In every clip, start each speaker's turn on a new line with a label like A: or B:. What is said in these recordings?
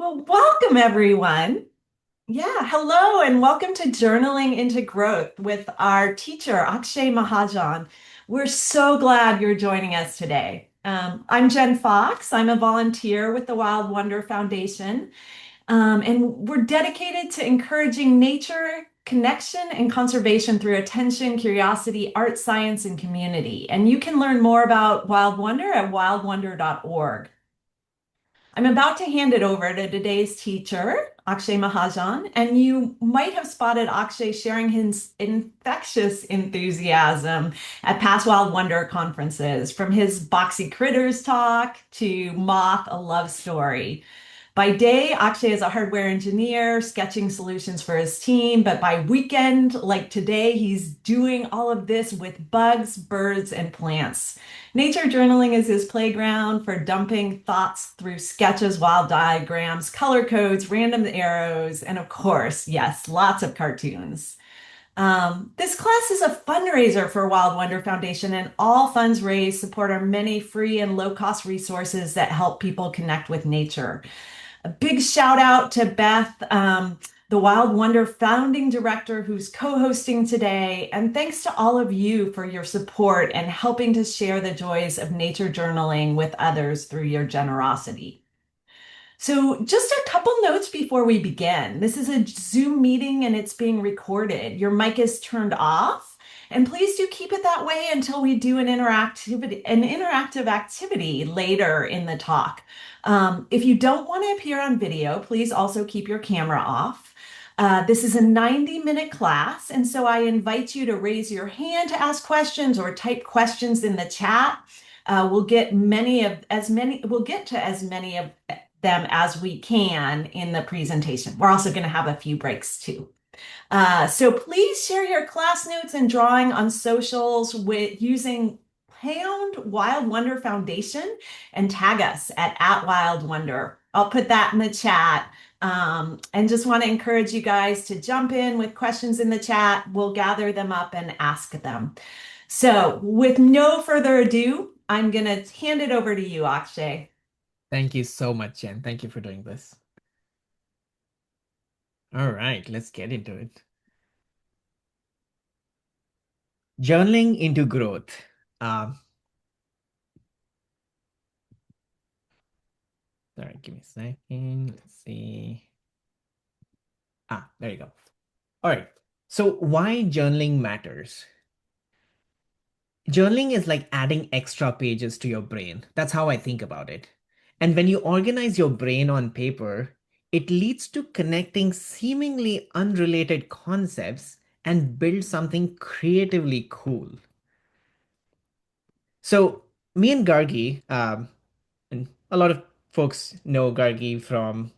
A: Well, welcome everyone. Hello and welcome to Journaling into Growth with our teacher, Akshay Mahajan. We're so glad you're joining us today. I'm Jen Fox. I'm a volunteer with the Wild Wonder Foundation, and we're dedicated to encouraging nature, connection, and conservation through attention, curiosity, art, science, and community. And you can learn more about Wild Wonder at wildwonder.org. I'm about to hand it over to today's teacher, Akshay Mahajan, and you might have spotted Akshay sharing his infectious enthusiasm at past Wild Wonder conferences, from his Boxy Critters talk to Moth, a love story. By day, Akshay is a hardware engineer sketching solutions for his team, but by weekend, like today, he's doing all of this with bugs, birds, and plants. Nature journaling is his playground for dumping thoughts through sketches, wild diagrams, color codes, random arrows, and of course, yes, lots of cartoons. This class is a fundraiser for Wild Wonder Foundation, and all funds raised support our many free and low-cost resources that help people connect with nature. A big shout out to Beth, the Wild Wonder founding director, who's co-hosting today. And thanks to all of you for your support and helping to share the joys of nature journaling with others through your generosity. So, just a couple notes before we begin. This is a Zoom meeting and it's being recorded. Your mic is turned off, and please do keep it that way until we do an interactive activity later in the talk. If you don't want to appear on video, please also keep your camera off. This is a 90-minute class, and so I invite you to raise your hand to ask questions or type questions in the chat. We'll get we'll get to as many of them as we can in the presentation. We're also going to have a few breaks too. So please share your class notes and drawing on socials with using Pound Wild Wonder Foundation and tag us at Wild Wonder. I'll put that in the chat. And just want to encourage you guys to jump in with questions in the chat. We'll gather them up and ask them. So with no further ado, I'm going to hand it over to you, Akshay.
B: Thank you so much, Jen. Thank you for doing this. All right, let's get into it. Journaling into growth. Sorry, give me a second. Let's see. There you go. All right. So why journaling matters? Journaling is like adding extra pages to your brain. That's how I think about it. And when you organize your brain on paper, it leads to connecting seemingly unrelated concepts and build something creatively cool. So me and Gargi, and a lot of folks know Gargi from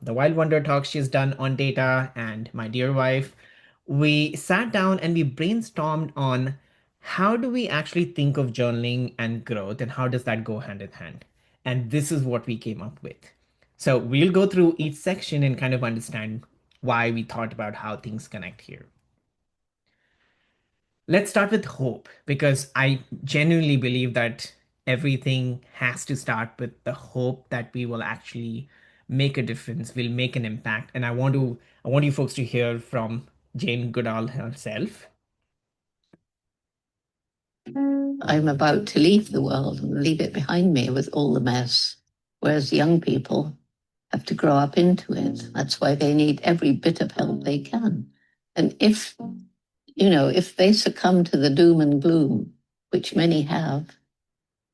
B: the Wild Wonder talk she's done on data, and my dear wife. We sat down and we brainstormed on how do we actually think of journaling and growth, and how does that go hand in hand? And this is what we came up with. So we'll go through each section and kind of understand why we thought about how things connect here. Let's start with hope, because I genuinely believe that everything has to start with the hope that we will actually make a difference, will make an impact. And I want you folks to hear from Jane Goodall herself.
C: I'm about to leave the world and leave it behind me with all the mess, whereas young people have to grow up into it. That's why they need every bit of help they can. And if they succumb to the doom and gloom, which many have,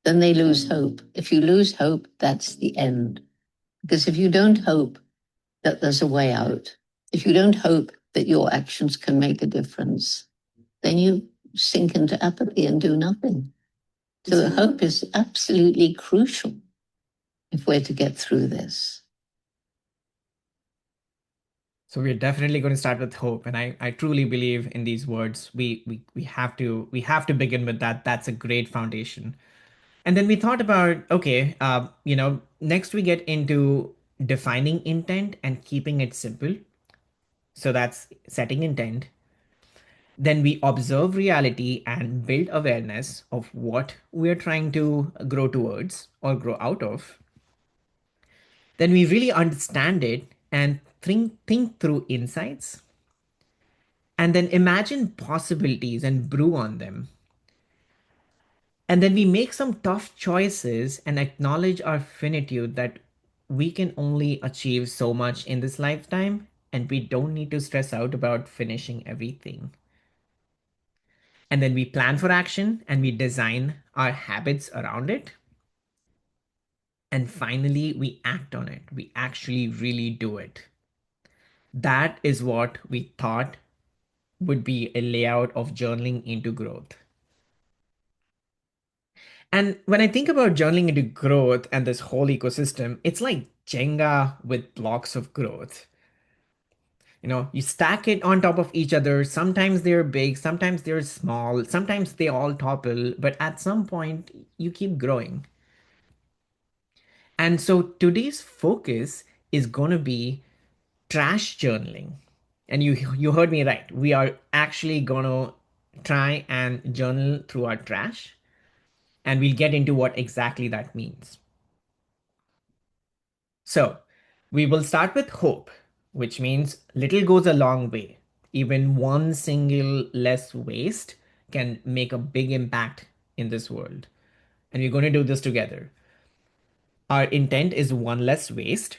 C: then they lose hope. If you lose hope, that's the end. Because if you don't hope that there's a way out, if you don't hope that your actions can make a difference, then you sink into apathy and do nothing. So the hope is absolutely crucial if we're to get through this.
B: So we're definitely going to start with hope, and I truly believe in these words. We have to begin with that. That's a great foundation. And then we thought about, okay, next we get into defining intent and keeping it simple. So that's setting intent. Then we observe reality and build awareness of what we're trying to grow towards or grow out of. Then we really understand it and think through insights, and then imagine possibilities and brew on them. And then we make some tough choices and acknowledge our finitude, that we can only achieve so much in this lifetime and we don't need to stress out about finishing everything. And then we plan for action and we design our habits around it. And finally, we act on it. We actually really do it. That is what we thought would be a layout of journaling into growth. And when I think about journaling into growth and this whole ecosystem, it's like Jenga with blocks of growth. You stack it on top of each other. Sometimes they're big, sometimes they're small, sometimes they all topple, but at some point, you keep growing. And so today's focus is going to be trash journaling. And you heard me right. We are actually going to try and journal through our trash, and we'll get into what exactly that means. So, we will start with hope, which means little goes a long way. Even one single less waste can make a big impact in this world. And we're going to do this together. Our intent is one less waste.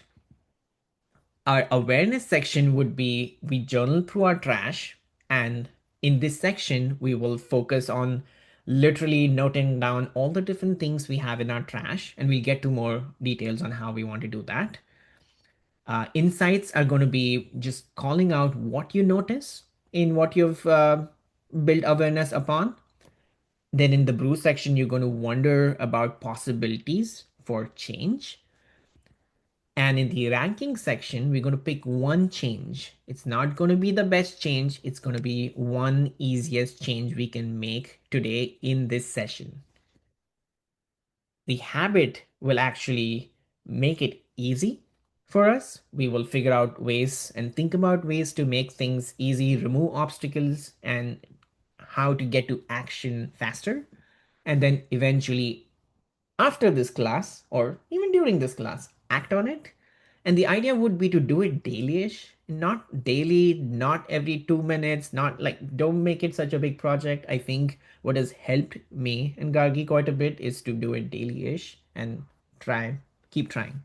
B: Our awareness section would be we journal through our trash. And in this section, we will focus on literally noting down all the different things we have in our trash. And we'll get to more details on how we want to do that. Insights are going to be just calling out what you notice in what you've built awareness upon. Then in the brew section, you're going to wonder about possibilities for change. And in the ranking section, we're going to pick one change. It's not going to be the best change. It's going to be one easiest change we can make today in this session. The habit will actually make it easy for us. We will figure out ways and think about ways to make things easy, remove obstacles, and how to get to action faster. And then eventually, after this class, or even during this class, act on it. And the idea would be to do it daily-ish, not daily, not every 2 minutes, not like, don't make it such a big project. I think what has helped me and Gargi quite a bit is to do it daily-ish and keep trying.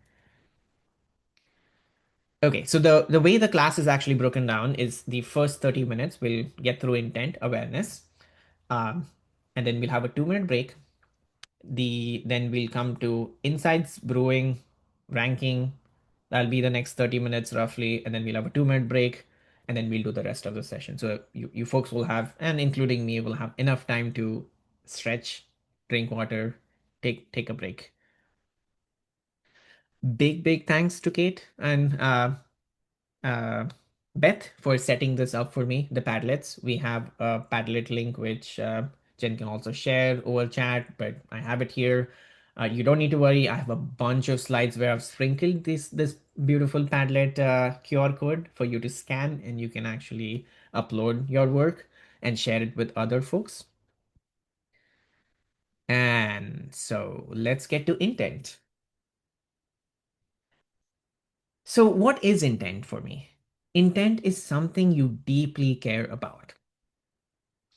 B: Okay, so the way the class is actually broken down is the first 30 minutes we'll get through intent awareness, um, and then we'll have a 2-minute break. Then we'll come to insights, brewing, ranking. That'll be the next 30 minutes roughly, and then we'll have a 2-minute break, and then we'll do the rest of the session. So you folks will have, and including me, will have enough time to stretch, drink water, take a break. Big thanks to Kate and uh, Beth for setting this up for me, the Padlets. We have a Padlet link, which Jen can also share over chat, but I have it here. You don't need to worry. I have a bunch of slides where I've sprinkled this beautiful Padlet QR code for you to scan, and you can actually upload your work and share it with other folks. And so let's get to intent. So what is intent for me? Intent is something you deeply care about.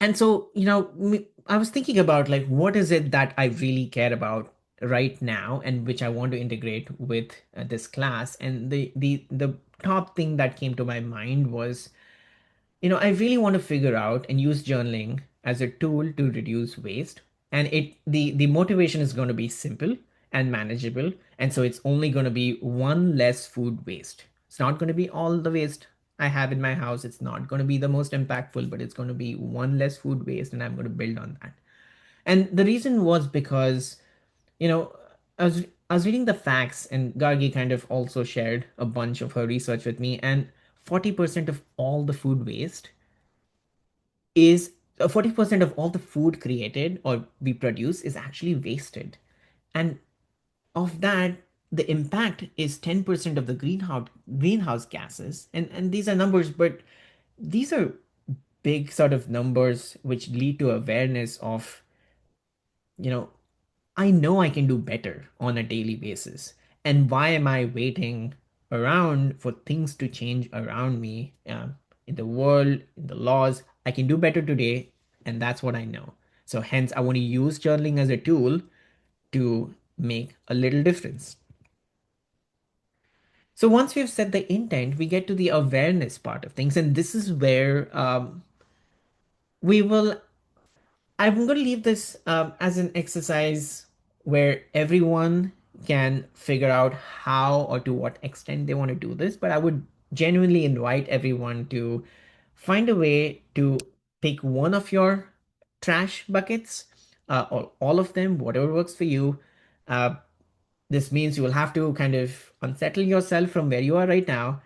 B: And so, I was thinking about like, what is it that I really care about right now and which I want to integrate with this class? And the top thing that came to my mind was, I really want to figure out and use journaling as a tool to reduce waste. And the motivation is going to be simple and manageable. And so it's only going to be one less food waste. It's not going to be all the waste I have in my house. It's not going to be the most impactful, but it's going to be one less food waste, and I'm going to build on that. And the reason was because, you know, I was reading the facts, and Gargi kind of also shared a bunch of her research with me, and 40% of all the food waste is 40% of all the food created or we produce is actually wasted. And of that, the impact is 10% of the greenhouse gases. And these are numbers, but these are big sort of numbers which lead to awareness of, you know, I know I can do better on a daily basis. And why am I waiting around for things to change around me, in the world, in the laws? I can do better today, and that's what I know. So, hence, I want to use journaling as a tool to make a little difference. So, once we've set the intent, we get to the awareness part of things. And this is where we will I'm going to leave this as an exercise where everyone can figure out how or to what extent they want to do this. But I would genuinely invite everyone to find a way to pick one of your trash buckets, or all of them, whatever works for you. Uh, this means you will have to kind of unsettle yourself from where you are right now.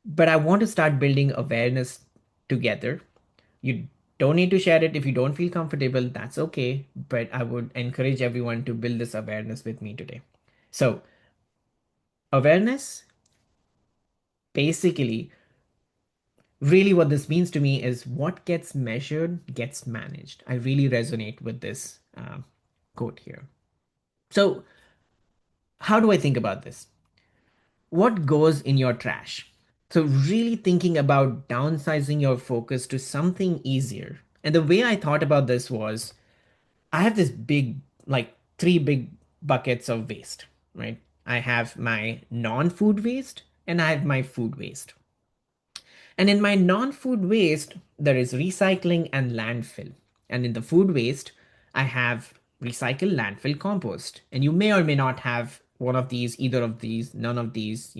B: But I want to start building awareness together. You don't need to share it if you don't feel comfortable, that's okay. But I would encourage everyone to build this awareness with me today. So, awareness, basically, really what this means to me is what gets measured gets managed. I really resonate with this quote here. So, how do I think about this? What goes in your trash? So, really thinking about downsizing your focus to something easier. And the way I thought about this was I have this big, like three big buckets of waste, right? I have my non food waste and I have my food waste. And in my non food waste, there is recycling and landfill. And in the food waste, I have recycle, landfill, compost. And you may or may not have one of these, either of these, none of these,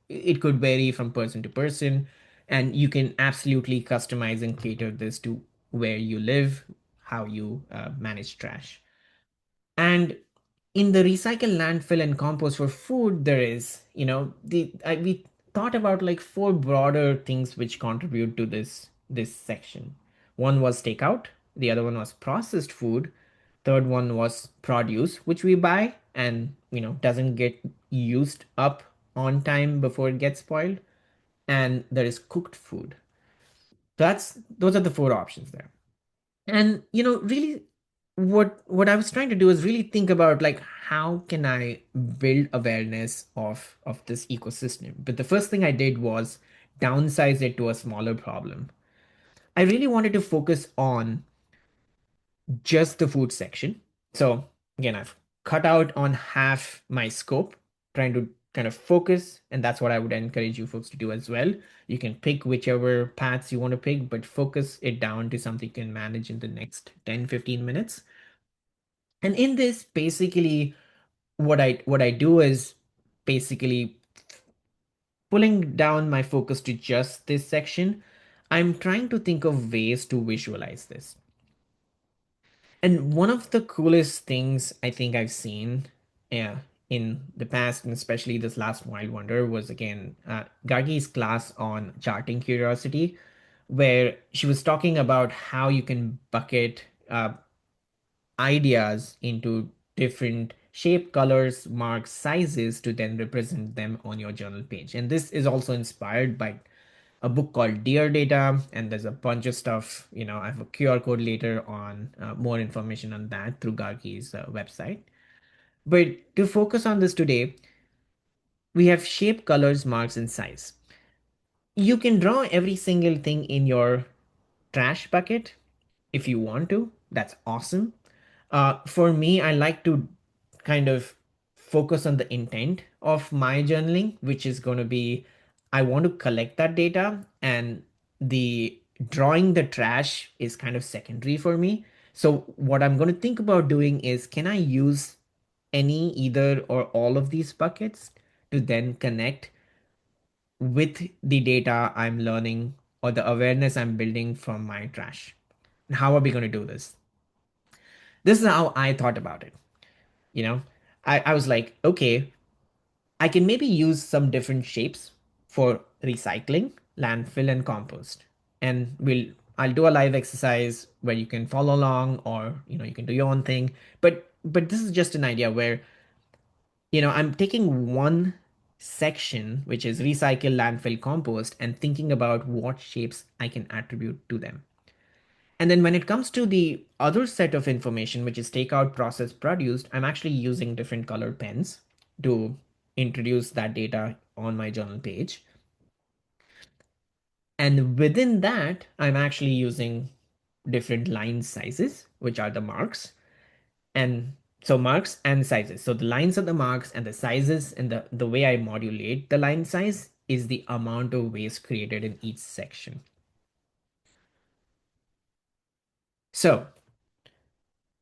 B: it could vary from person to person. And you can absolutely customize and cater this to where you live, how you manage trash. And in the recycle, landfill, and compost for food, there is, we thought about like four broader things which contribute to this section. One was takeout, the other one was processed food, third one was produce, which we buy and doesn't get used up on time before it gets spoiled, and there is cooked food. Those are the four options there. And really what I was trying to do is really think about like how can I build awareness of this ecosystem. But the first thing I did was downsize it to a smaller problem. I really wanted to focus on just the food section. So again, I've cut out on half my scope, trying to kind of focus, and that's what I would encourage you folks to do as well. You can pick whichever paths you want to pick, but focus it down to something you can manage in the next 10-15 minutes. And in this, basically, what I do is basically pulling down my focus to just this section. I'm trying to think of ways to visualize this. And one of the coolest things I think I've seen, yeah, in the past, and especially this last Wild Wonder, was again Gargi's class on charting curiosity, where she was talking about how you can bucket ideas into different shape, colors, marks, sizes to then represent them on your journal page. And this is also inspired by a book called Dear Data, and there's a bunch of stuff. I have a QR code later on, more information on that through Gargi's website. But to focus on this today, we have shape, colors, marks, and size. You can draw every single thing in your trash bucket if you want to. That's awesome. For me, I like to kind of focus on the intent of my journaling, which is going to be I want to collect that data, and the drawing the trash is kind of secondary for me. So, what I'm going to think about doing is can I use any, either, or all of these buckets to then connect with the data I'm learning or the awareness I'm building from my trash? And how are we going to do this? This is how I thought about it. You know, I was like, okay, I can maybe use some different shapes for recycling, landfill, and compost. And I'll do a live exercise where you can follow along, or you can do your own thing. But this is just an idea where I'm taking one section, which is recycle, landfill, compost, and thinking about what shapes I can attribute to them. And then when it comes to the other set of information, which is takeout, processed, produced, I'm actually using different colored pens. to introduce that data on my journal page. And within that, I'm actually using different line sizes, which are the marks. And so marks and sizes. So the lines are the marks and the sizes, and the way I modulate the line size is the amount of waste created in each section. So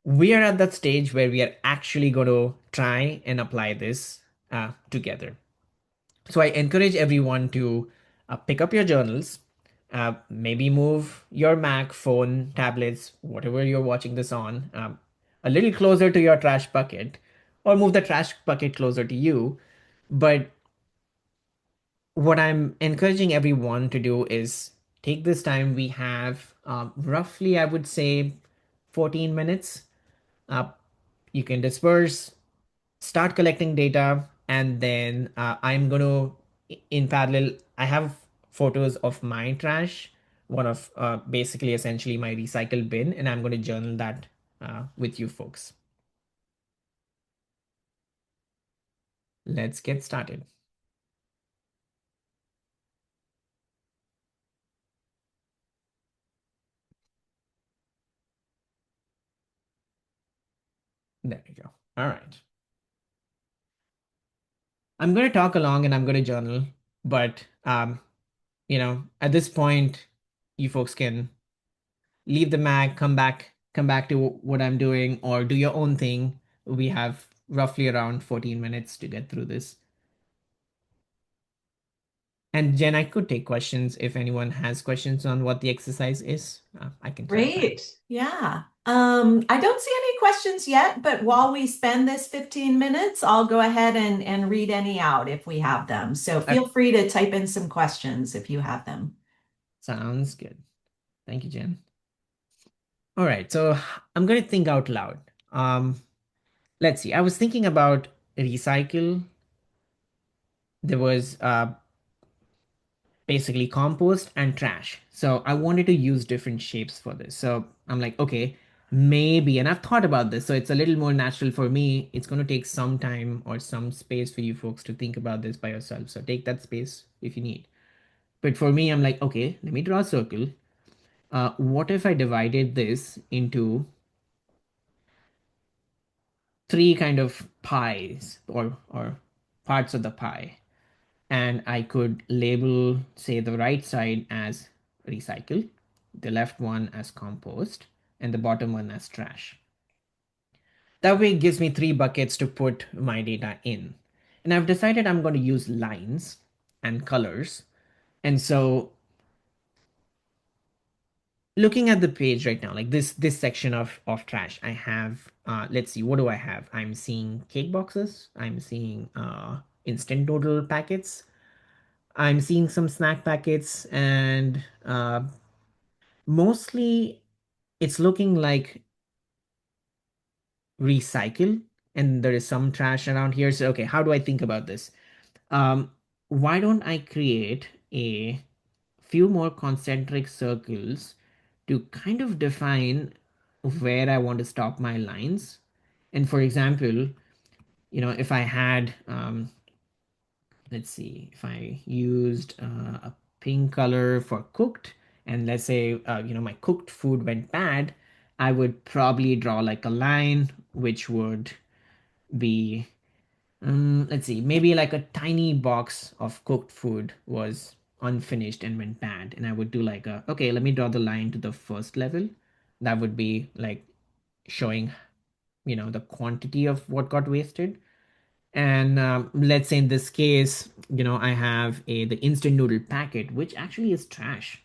B: we are at that stage where we are actually going to try and apply this together. So I encourage everyone to pick up your journals, maybe move your Mac, phone, tablets, whatever you're watching this on, a little closer to your trash bucket, or move the trash bucket closer to you. But what I'm encouraging everyone to do is take this time. We have roughly, I would say, 14 minutes. Uh, you can disperse, start collecting data, and then I'm going to, in parallel, I have photos of my trash, one of basically essentially my recycle bin, and I'm going to journal that with you folks. Let's get started. There we go. All right. I'm going to talk along and I'm going to journal, but at this point, you folks can leave the Mac, come back to what I'm doing, or do your own thing. We have roughly around 14 minutes to get through this. And Jen, I could take questions if anyone has questions on what the exercise is. I can clarify.
A: Great. Yeah. I don't see any questions yet, but while we spend this 15 minutes, I'll go ahead and read any out if we have them. So feel free to type in some questions if you have them.
B: Sounds good. Thank you, Jen. All right, so I'm going to think out loud. Let's see. I was thinking about recycle. There was basically compost and trash. So I wanted to use different shapes for this. So I'm like, okay, maybe, and I've thought about this, so it's a little more natural for me. It's going to take some time or some space for you folks to think about this by yourself. So take that space if you need. But for me, I'm like, okay, let me draw a circle. What if I divided this into three kind of pies or parts of the pie? And I could label, say, the right side as recycle, the left one as compost, and the bottom one as trash. That way it gives me three buckets to put my data in. And I've decided I'm going to use lines and colors. And so looking at the page right now, like this section of trash, I have let's see, what do I have? I'm seeing cake boxes, I'm seeing instant noodle packets, I'm seeing some snack packets, and mostly it's looking like recycle, and there is some trash around here. So, okay, how do I think about this? Um, why don't I create a few more concentric circles to kind of define where I want to stop my lines? And for example, if I had let's see, if I used a pink color for cooked, and let's say, my cooked food went bad, I would probably draw like a line, which would be, let's see, maybe like a tiny box of cooked food was unfinished and went bad. And I would do like okay, let me draw the line to the first level. That would be like showing, the quantity of what got wasted. And let's say in this case, I have the instant noodle packet, which actually is trash.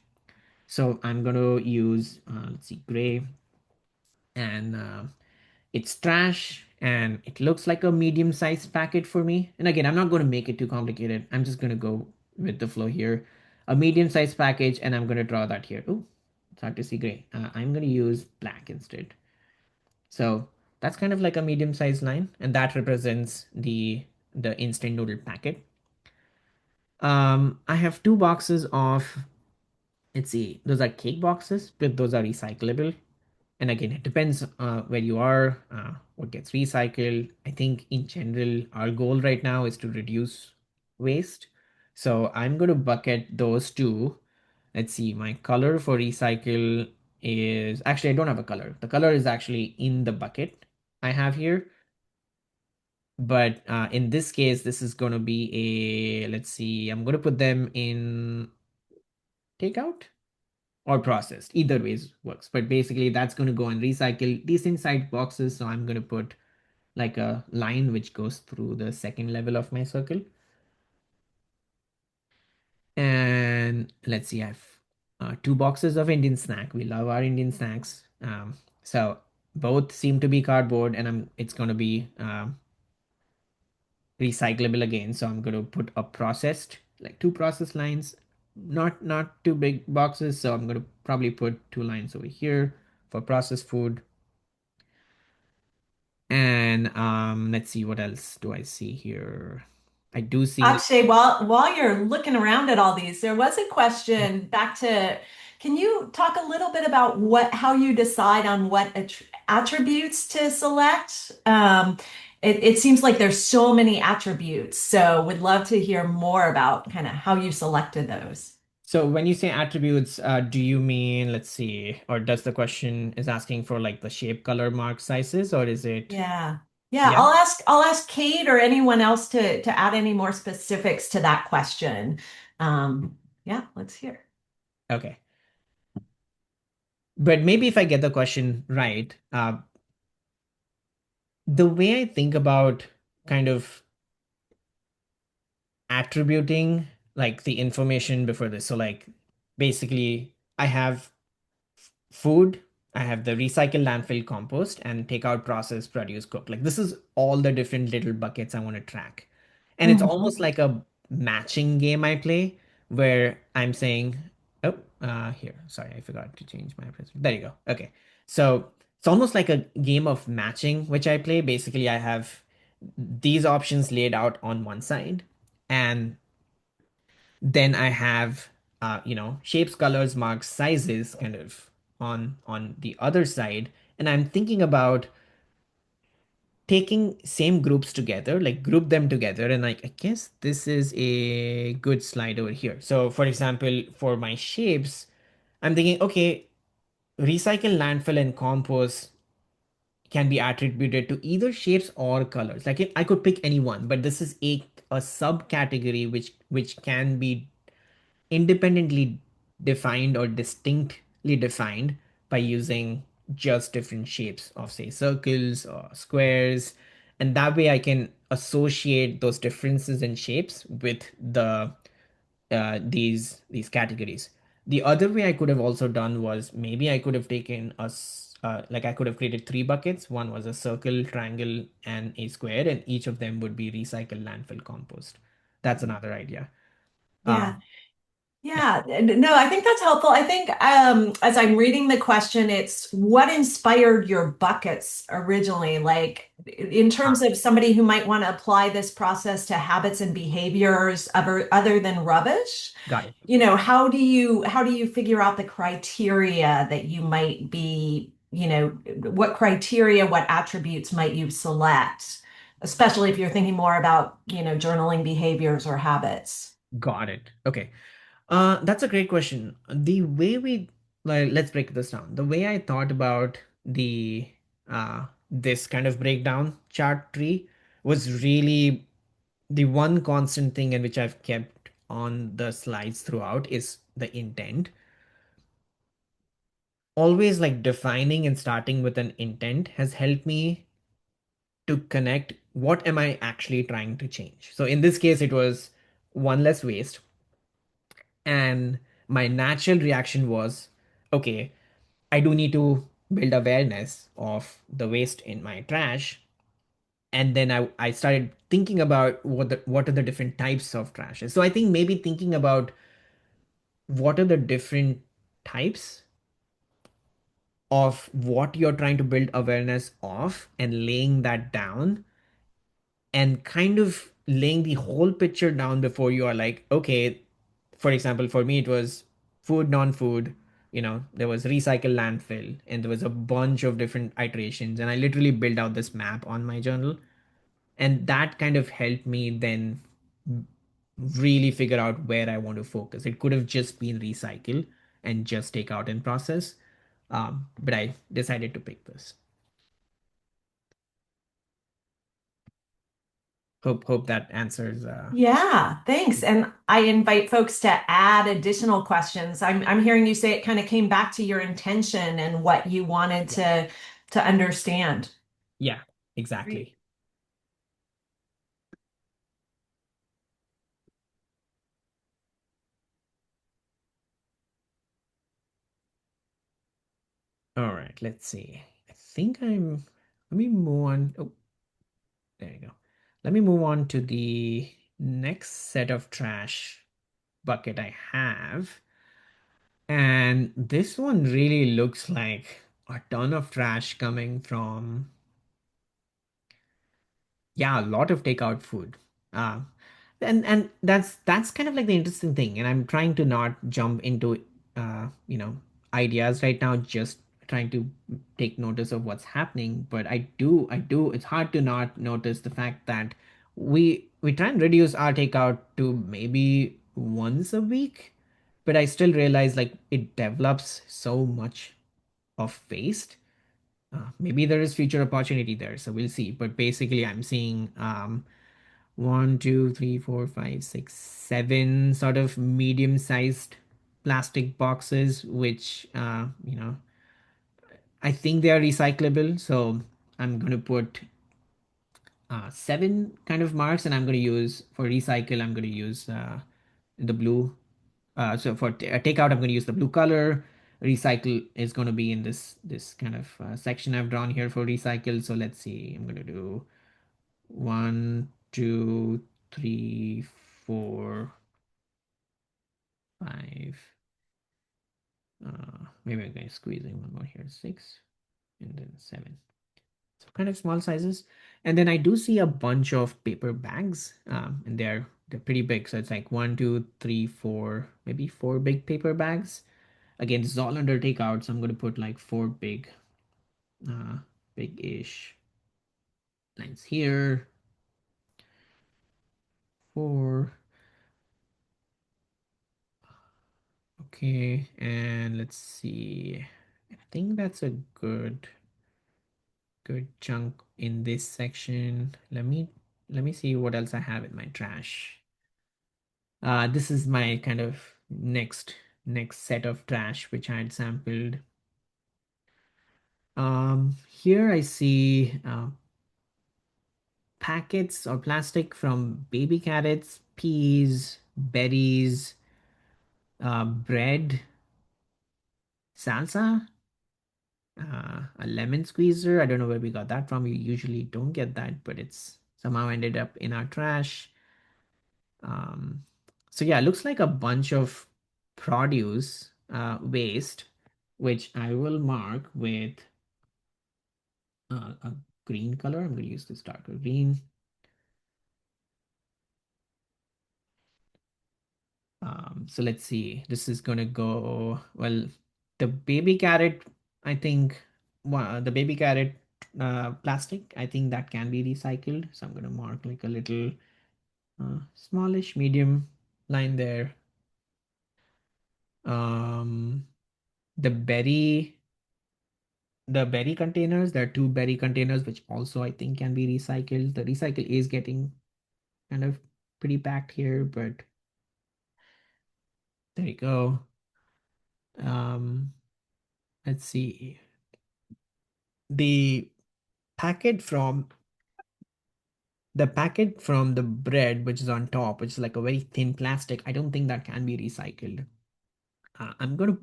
B: So I'm going to use, let's see, gray, and it's trash, and it looks like a medium-sized packet for me. And again, I'm not going to make it too complicated. I'm just going to go with the flow here. A medium-sized package, and I'm going to draw that here. Oh, it's hard to see gray. I'm going to use black instead. So that's kind of like a medium-sized line, and that represents the instant noodle packet. I have two boxes of, let's see, those are cake boxes, but those are recyclable. And again, it depends where you are, what gets recycled. I think in general, our goal right now is to reduce waste. So I'm going to bucket those two. Let's see, my color for recycle is actually, I don't have a color. The color is actually in the bucket I have here. But in this case, this is going to be a, let's see, I'm going to put them in takeout or processed. Either ways works. But basically, that's going to go and recycle these inside boxes. So I'm going to put like a line which goes through the second level of my circle. And let's see, I have two boxes of Indian snack. We love our Indian snacks. So both seem to be cardboard, and it's going to be recyclable again. So I'm going to put a processed, like two processed lines, not two big boxes. So I'm going to probably put two lines over here for processed food. And let's see, what else do I see here? I do see.
A: Akshay, while you're looking around at all these, there was a question back to, can you talk a little bit about how you decide on what attributes to select? It seems like there's so many attributes, so would love to hear more about kind of how you selected those.
B: So when you say attributes, do you mean, let's see, or does the question is asking for like the shape, color, mark, sizes, or is it?
A: Yeah. Yeah,
B: Yeah.
A: I'll ask Kate or anyone else to add any more specifics to that question. Yeah, let's hear.
B: Okay. But maybe if I get the question right, the way I think about kind of attributing like the information before this. So like basically I have food, I have the recycle, landfill, compost, and take out, process, produce, cook. Like this is all the different little buckets I want to track. And it's
A: Mhm.
B: almost like a matching game I play where I'm saying, oh, here, sorry, I forgot to change my presentation. There you go. Okay. So it's almost like a game of matching, which I play. Basically, I have these options laid out on one side, and then I have shapes, colors, marks, sizes kind of on the other side. And I'm thinking about taking same groups together, like group them together, and like I guess this is a good slide over here. So for example, for my shapes, I'm thinking, okay, recycle, landfill, and compost can be attributed to either shapes or colors. Like I could pick any one, but this is a subcategory which can be independently defined or distinctly defined by using just different shapes of, say, circles or squares. And that way I can associate those differences in shapes with these categories. The other way I could have also done was maybe I could have taken like I could have created three buckets. One was a circle, triangle, and a square, and each of them would be recycle, landfill, compost. That's another idea.
A: Yeah.
B: Um,
A: Yeah, no, I think that's helpful. I think as I'm reading the question, it's what inspired your buckets originally, like in terms of somebody who might want to apply this process to habits and behaviors other than rubbish.
B: Got it.
A: How do you figure out the criteria that you might be, what criteria, what attributes might you select, especially if you're thinking more about, journaling behaviors or habits.
B: Got it. Okay. That's a great question. The way we like, let's break this down. The way I thought about the this kind of breakdown chart tree was really the one constant thing in which I've kept on the slides throughout is the intent. Always like defining and starting with an intent has helped me to connect what am I actually trying to change. So in this case, it was one less waste. And my natural reaction was, okay, I do need to build awareness of the waste in my trash. And then I started thinking about what are the different types of trashes. So I think maybe thinking about what are the different types of what you're trying to build awareness of and laying that down and kind of laying the whole picture down before you are like, okay, for example, for me, it was food, non food, there was recycle landfill, and there was a bunch of different iterations, and I literally built out this map on my journal, and that kind of helped me then really figure out where I want to focus. It could have just been recycle and just take out and process, but I decided to pick this. Hope that answers.
A: Yeah, thanks. And I invite folks to add additional questions. I'm hearing you say it kind of came back to your intention and what you wanted
B: Yeah,
A: to understand.
B: yeah,
A: Great.
B: exactly. All right, let's see. I think let me move on. Oh, there you go. Let me move on to the next set of trash bucket I have. And this one really looks like a ton of trash coming from, yeah, a lot of takeout food. Uh, and that's kind of like the interesting thing. And I'm trying to not jump into ideas right now, just trying to take notice of what's happening. But I do. It's hard to not notice the fact that we try and reduce our takeout to maybe once a week, but I still realize like it develops so much of waste. Maybe there is future opportunity there, so we'll see. But basically, I'm seeing one, two, three, four, five, six, seven sort of medium-sized plastic boxes, which I think they are recyclable. So I'm gonna put seven kind of marks, and I'm gonna use for recycle. I'm gonna use the blue. So for takeout, I'm gonna use the blue color. Recycle is gonna be in this kind of section I've drawn here for recycle. So let's see. I'm gonna do one, two, three, four, five. Maybe I'm going to squeeze in one more here. Six, and then seven. So kind of small sizes. And then I do see a bunch of paper bags, and they're pretty big. So it's like one, two, three, four, maybe four big paper bags. Again, this is all under takeout, so I'm going to put like four uh, big-ish lines here. Four. Okay, and let's see. I think that's a good chunk in this section. Let me see what else I have in my trash. This is my kind of next set of trash which I had sampled. Here I see packets or plastic from baby carrots, peas, berries, bread, salsa, a lemon squeezer. I don't know where we got that from. You usually don't get that, but it's somehow ended up in our trash. Um, so yeah, it looks like a bunch of produce waste, which I will mark with a green color. I'm going to use this darker green. So let's see. This is going to go, well, the baby carrot, I think, the baby carrot plastic, I think that can be recycled. So I'm going to mark like a little smallish medium line there. Um, the berry the berry containers, there are two berry containers which also I think can be recycled. The recycle is getting kind of pretty packed here, but there you go. um let's see, the packet from the bread, which is on top, which is like a very thin plastic, I don't think that can be recycled. I'm gonna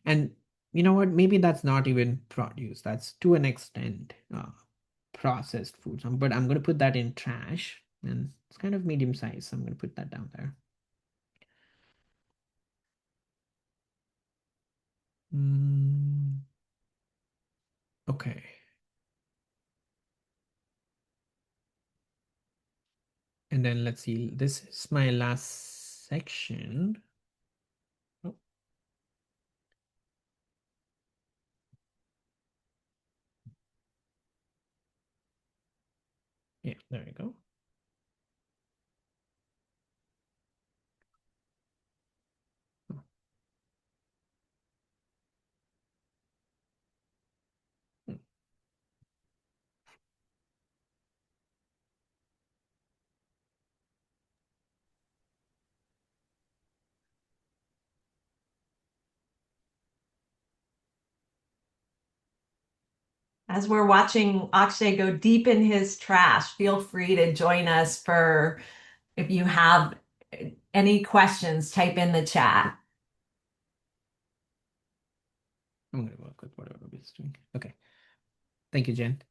B: And you know what? Maybe that's not even produce. That's to an extent processed food. But I'm going to put that in trash, and it's kind of medium size. So I'm going to put that down there. Mm, okay. And then let's see. This is my last section. Oh, Yeah, there you go.
A: As we're watching Akshay go deep in his trash, feel free to join us for if you have any questions, type in the chat.
B: I'm gonna work with whatever he's doing. Okay. Thank you, Jen.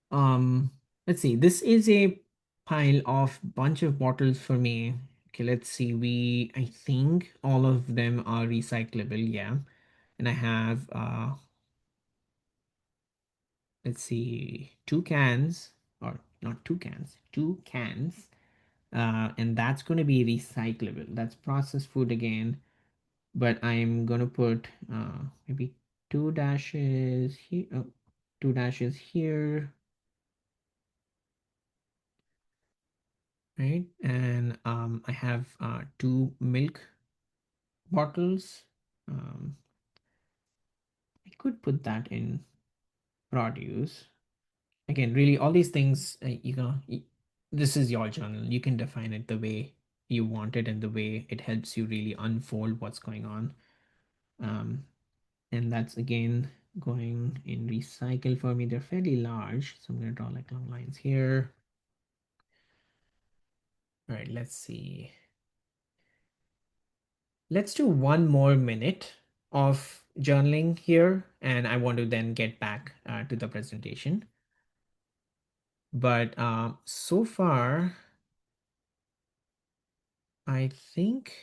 B: Um, let's see. This is a pile of bunch of bottles for me. Okay, let's see. I think all of them are recyclable, yeah. And I have let's see, two cans, or not two cans, two cans. And that's going to be recyclable. That's processed food again, but I'm going to put maybe two dashes here, oh, two dashes here, right? And I have two milk bottles. Um, I could put that in produce. Again, really, all these things, this is your journal. You can define it the way you want it and the way it helps you really unfold what's going on. Um, and that's again going in recycle for me. They're fairly large, so I'm going to draw like long lines here. All right, let's see. Let's do 1 more minute of journaling here, and I want to then get back to the presentation. But so far, I think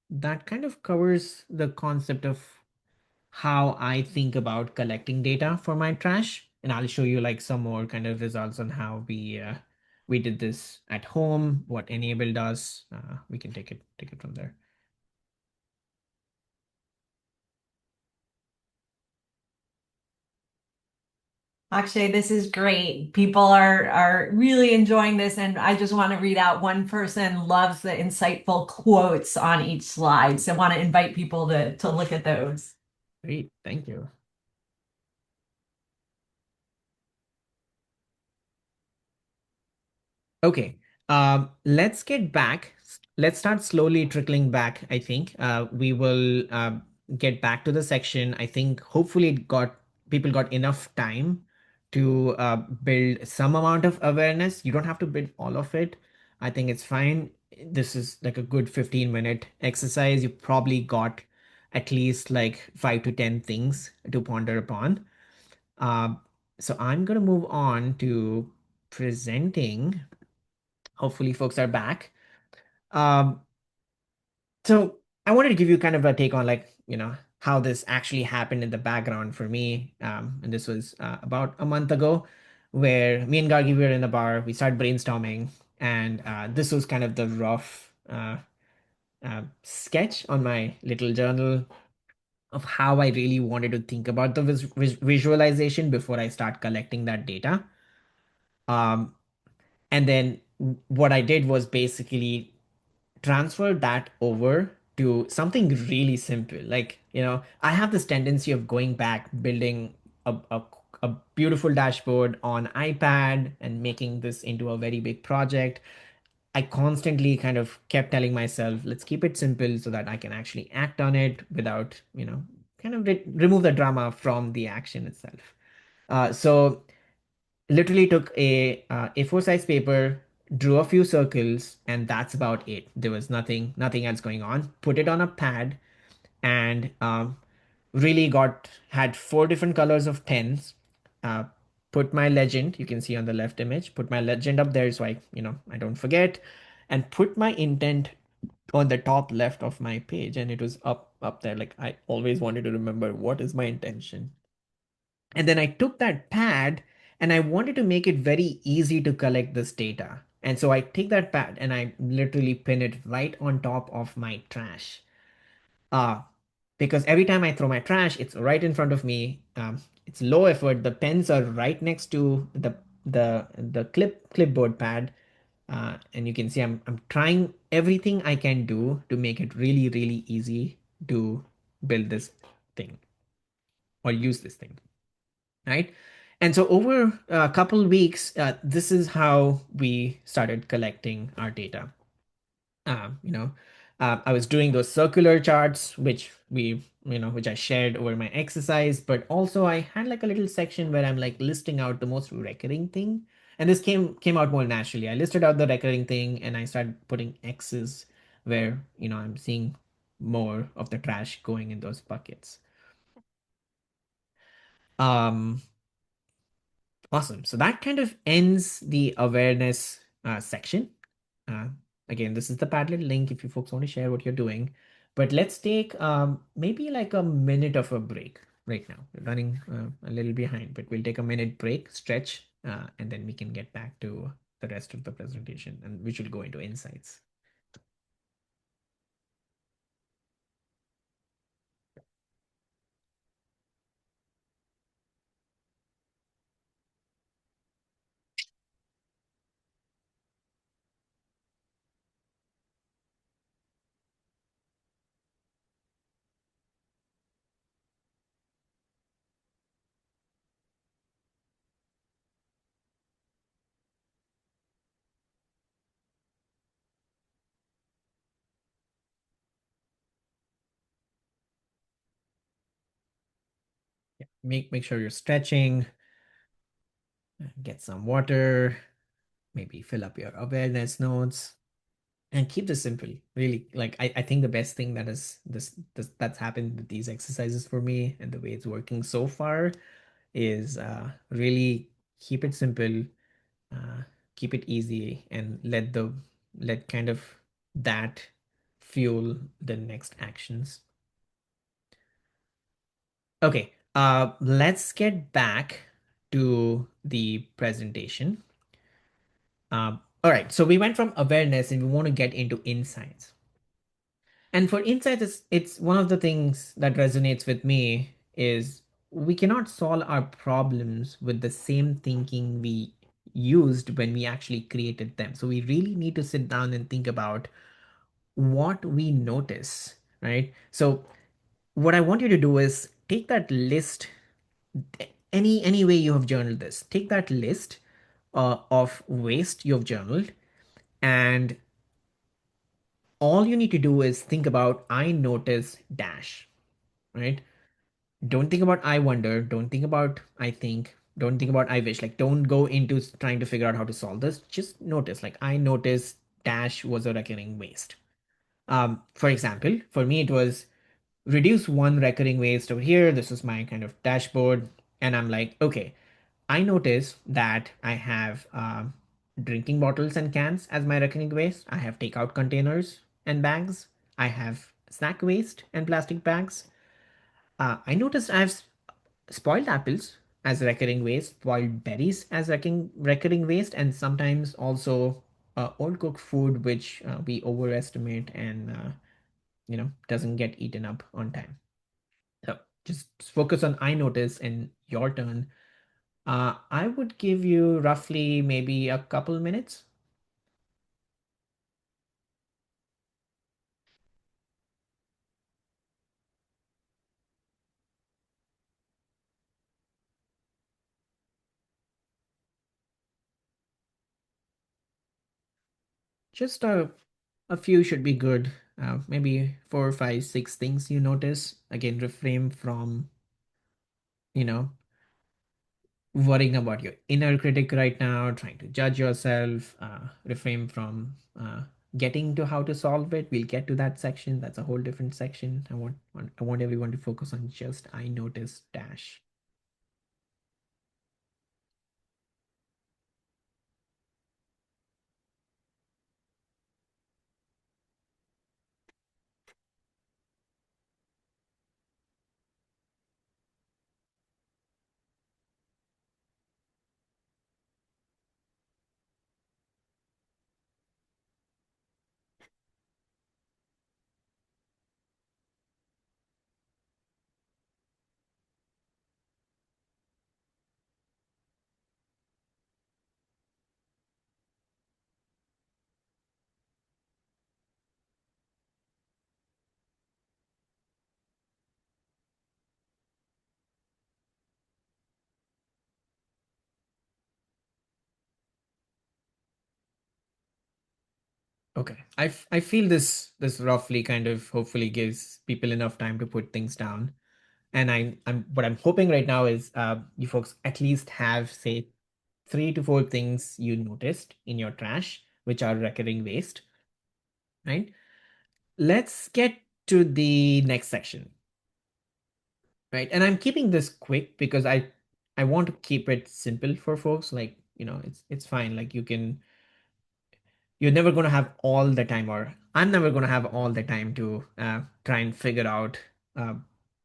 B: that kind of covers the concept of how I think about collecting data for my trash. And I'll show you like some more kind of results on how we did this at home, what Enable does. We can take it from there.
A: Akshay, this is great. People are really enjoying this, and I just want to read out one person loves the insightful quotes on each slide. So I want to invite people to look at those.
B: Great, thank you. Okay, let's get back. Let's start slowly trickling back. I think we will get back to the section. I think hopefully people got enough time to build some amount of awareness. You don't have to build all of it. I think it's fine. This is like a good 15-minute exercise. You probably got at least like 5 to 10 things to ponder upon. Uh, so I'm gonna move on to presenting. Hopefully, folks are back. Um, so I wanted to give you kind of a take on like, how this actually happened in the background for me. And this was about a month ago where me and Gargi were in a bar, we started brainstorming, and this was kind of the rough sketch on my little journal of how I really wanted to think about the visualization before I start collecting that data. Um, and then what I did was basically transfer that over to something really simple. Like, I have this tendency of going back, building a beautiful dashboard on iPad and making this into a very big project. I constantly kind of kept telling myself, let's keep it simple so that I can actually act on it without, kind of remove the drama from the action itself. So literally took A4 size paper, drew a few circles, and that's about it. There was nothing else going on. Put it on a pad, and really had 4 different colors of pens. uh, Put my legend, you can see on the left image, put my legend up there so I don't forget, and put my intent on the top left of my page, and it was up there. Like, I always wanted to remember what is my intention. And then I took that pad and I wanted to make it very easy to collect this data. And so I take that pad and I literally pin it right on top of my trash. Uh, because every time I throw my trash, it's right in front of me. It's low effort. The pens are right next to the clipboard pad, and you can see I'm trying everything I can do to make it really, really easy to build this thing or use this thing, right? And so over a couple weeks, this is how we started collecting our data. um, you know, I was doing those circular charts, which I shared over my exercise, but also I had like a little section where I'm like listing out the most recurring thing. And this came out more naturally. I listed out the recurring thing and I started putting X's where, I'm seeing more of the trash going in those buckets. Um, awesome. So that kind of ends the awareness section. Uh, Again, this is the Padlet link if you folks want to share what you're doing. But let's take maybe like a minute of a break right now. We're running a little behind, but we'll take a minute break, stretch, and then we can get back to the rest of the presentation and which will go into insights. Yeah. Make sure you're stretching, get some water, maybe fill up your awareness notes. And keep this simple. Really, like I think the best thing that is that's happened with these exercises for me and the way it's working so far is really keep it simple, uh, keep it easy, and let kind of that fuel the next actions. Okay, let's get back to the presentation. All right, so we went from awareness and we want to get into insights. And for insights, it's one of the things that resonates with me is we cannot solve our problems with the same thinking we used when we actually created them. So we really need to sit down and think about what we notice, right? So what I want you to do is take that list, any way you have journaled this, take that list of waste you have journaled, and all you need to do is think about I notice dash, right? Don't think about I wonder, don't think about I think, don't think about I wish. Like, don't go into trying to figure out how to solve this. Just notice, like, I noticed dash was a recurring waste. For example, for me, it was reduce one recurring waste over here. This is my kind of dashboard. And I'm like, okay, I notice that I have drinking bottles and cans as my reckoning waste. I have takeout containers and bags. I have snack waste and plastic bags. I noticed I have spoiled apples as recurring waste, spoiled berries as recurring waste, and sometimes also old cooked food which we overestimate and doesn't get eaten up on time. So just focus on I notice and your turn. I would give you roughly maybe a couple minutes. Just a few should be good. Maybe four, five, six things you notice. Again, refrain from, you know, worrying about your inner critic right now, trying to judge yourself. Refrain from getting to how to solve it. We'll get to that section. That's a whole different section. I want everyone to focus on just I notice dash. Okay. I feel this roughly kind of hopefully gives people enough time to put things down. And I'm what I'm hoping right now is you folks at least have, say, 3 to 4 things you noticed in your trash, which are recurring waste, right? Let's get to the next section, right? And I'm keeping this quick because I want to keep it simple for folks. Like, it's fine. Like you're never going to have all the time, or I'm never going to have all the time to try and figure out uh,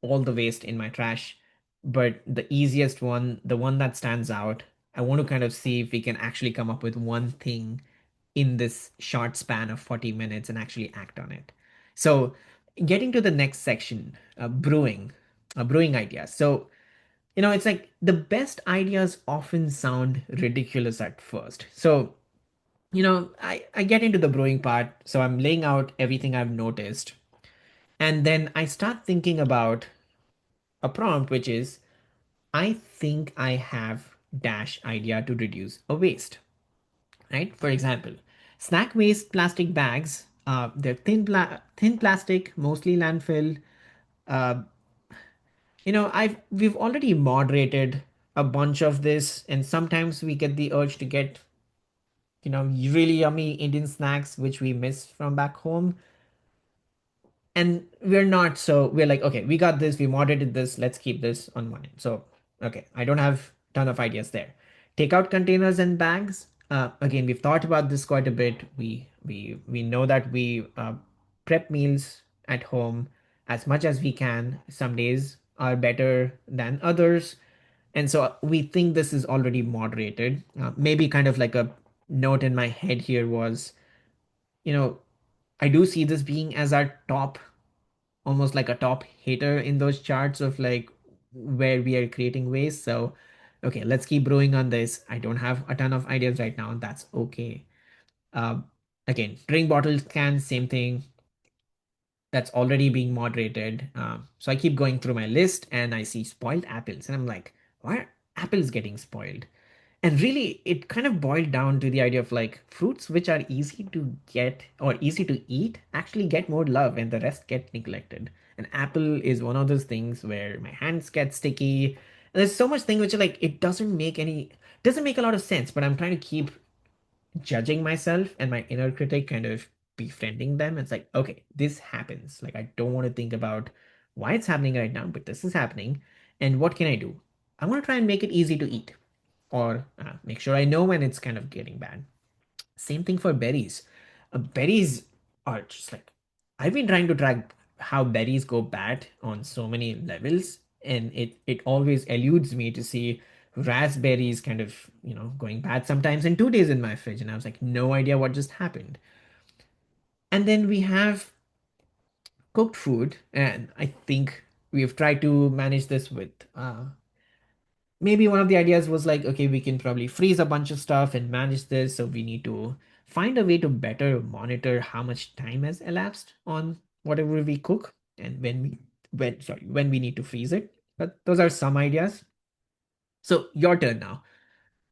B: all the waste in my trash. But the easiest one, the one that stands out, I want to kind of see if we can actually come up with one thing in this short span of 40 minutes and actually act on it. So, getting to the next section, brewing ideas. So, it's like the best ideas often sound ridiculous at first. So, I get into the brewing part, so I'm laying out everything I've noticed. And then I start thinking about a prompt, which is I think I have dash idea to reduce a waste, right? For example, snack waste plastic bags, they're thin plastic, mostly landfill. Uh, we've already moderated a bunch of this, and sometimes we get the urge to get, really yummy Indian snacks, which we miss from back home. And we're like, okay, we got this, we moderated this, let's keep this on one end. So okay, I don't have ton of ideas there. Take out containers and bags, again, we've thought about this quite a bit. We know that we prep meals at home as much as we can. Some days are better than others, and so we think this is already moderated. Maybe kind of like a note in my head here was, you know I do see this being as our top, almost like a top hitter in those charts of like where we are creating waste. So, okay, let's keep brewing on this. I don't have a ton of ideas right now. That's okay. Um, Again, drink bottles, cans, same thing. That's already being moderated. So I keep going through my list and I see spoiled apples, and I'm like, why are apples getting spoiled? And really, it kind of boiled down to the idea of like fruits which are easy to get or easy to eat actually get more love and the rest get neglected. An apple is one of those things where my hands get sticky. And there's so much thing which like it doesn't make a lot of sense, but I'm trying to keep judging myself and my inner critic kind of befriending them. It's like, okay, this happens. Like I don't want to think about why it's happening right now, but this is happening. And what can I do? I want to try and make it easy to eat, or make sure I know when it's kind of getting bad. Same thing for berries. Berries are just like, I've been trying to track how berries go bad on so many levels, and it always eludes me to see raspberries kind of going bad sometimes in 2 days in my fridge, and I was like, no idea what just happened. And then we have cooked food, and I think we have tried to manage this with maybe one of the ideas was like, okay, we can probably freeze a bunch of stuff and manage this. So we need to find a way to better monitor how much time has elapsed on whatever we cook and when we need to freeze it. But those are some ideas. So your turn now.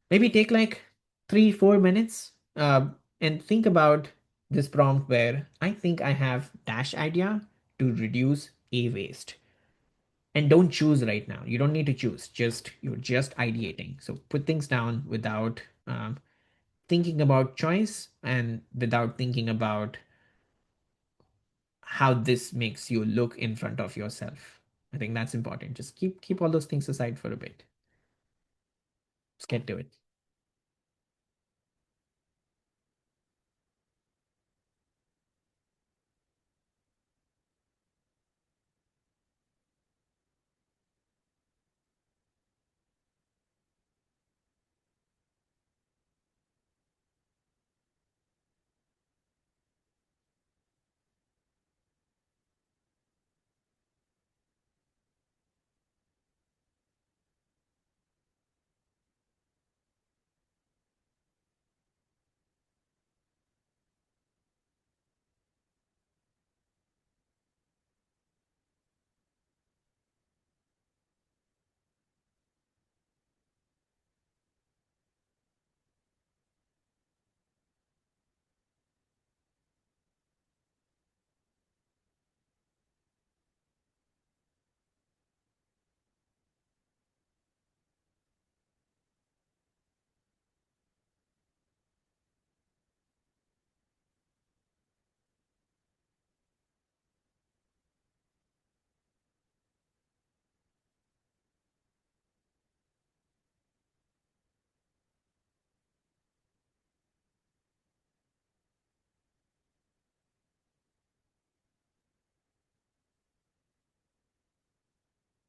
B: Maybe take like 3 4 minutes and think about this prompt where I think I have dash idea to reduce a waste. And don't choose right now. You don't need to choose. You're just ideating. So put things down without thinking about choice and without thinking about how this makes you look in front of yourself. I think that's important. Just keep all those things aside for a bit. Let's get to it.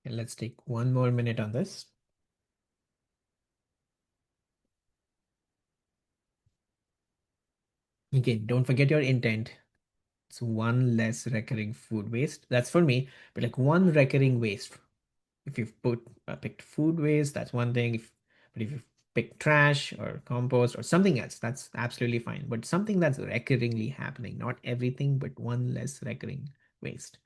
B: And let's take 1 more minute on this. Again, don't forget your intent. It's one less recurring food waste. That's for me, but like one recurring waste. If you've picked food waste, that's one thing. But if you've picked trash or compost or something else, that's absolutely fine. But something that's recurringly happening, not everything, but one less recurring waste.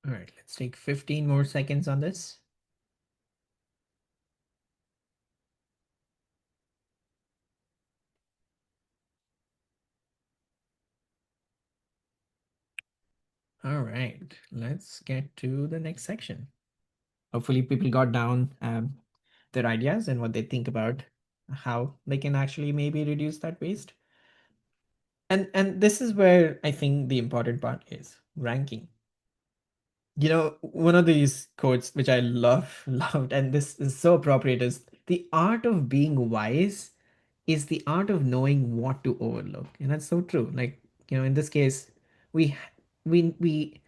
B: All right, let's take 15 more seconds on this. All right, let's get to the next section. Hopefully people got down their ideas and what they think about how they can actually maybe reduce that waste. And this is where I think the important part is ranking. You know, one of these quotes which I loved, and this is so appropriate, is the art of being wise is the art of knowing what to overlook. And that's so true. Like, you know, in this case, we we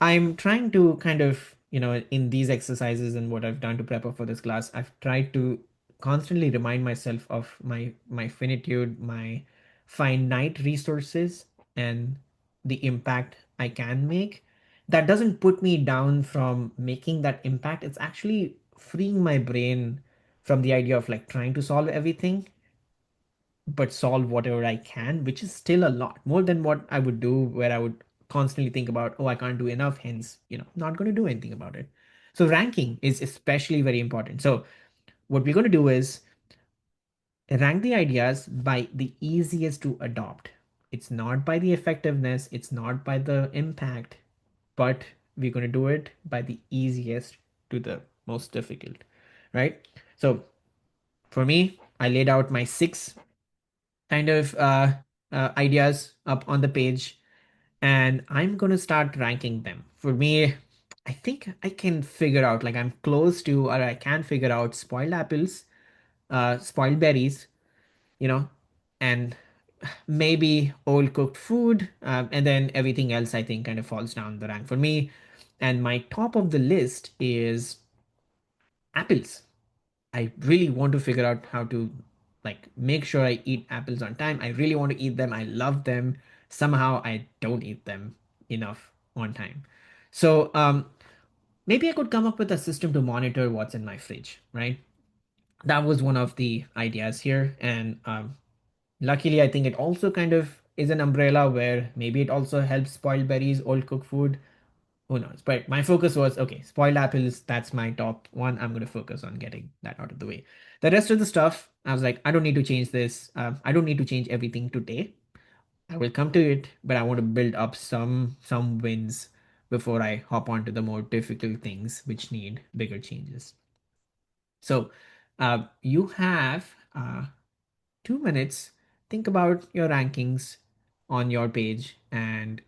B: I'm trying to kind of, you know, in these exercises and what I've done to prep up for this class, I've tried to constantly remind myself of my finitude, my finite resources, and the impact I can make. That doesn't put me down from making that impact. It's actually freeing my brain from the idea of like trying to solve everything, but solve whatever I can, which is still a lot more than what I would do, where I would constantly think about, oh, I can't do enough, hence, you know, not going to do anything about it. So ranking is especially very important. So what we're going to do is rank the ideas by the easiest to adopt. It's not by the effectiveness, it's not by the impact, but we're going to do it by the easiest to the most difficult, right? So for me, I laid out my six kind of ideas up on the page, and I'm going to start ranking them. For me, I think I can figure out, like, I'm close to, or I can figure out spoiled apples, spoiled berries, you know, and maybe old cooked food, and then everything else I think kind of falls down the rank for me. And my top of the list is apples. I really want to figure out how to like make sure I eat apples on time. I really want to eat them. I love them. Somehow I don't eat them enough on time. So maybe I could come up with a system to monitor what's in my fridge, right? That was one of the ideas here. And luckily, I think it also kind of is an umbrella where maybe it also helps spoil berries, old cooked food, who knows? But my focus was okay, spoiled apples, that's my top one. I'm going to focus on getting that out of the way. The rest of the stuff, I was like, I don't need to change this. I don't need to change everything today. I will come to it, but I want to build up some wins before I hop on to the more difficult things which need bigger changes. So you have 2 minutes. Think about your rankings on your page and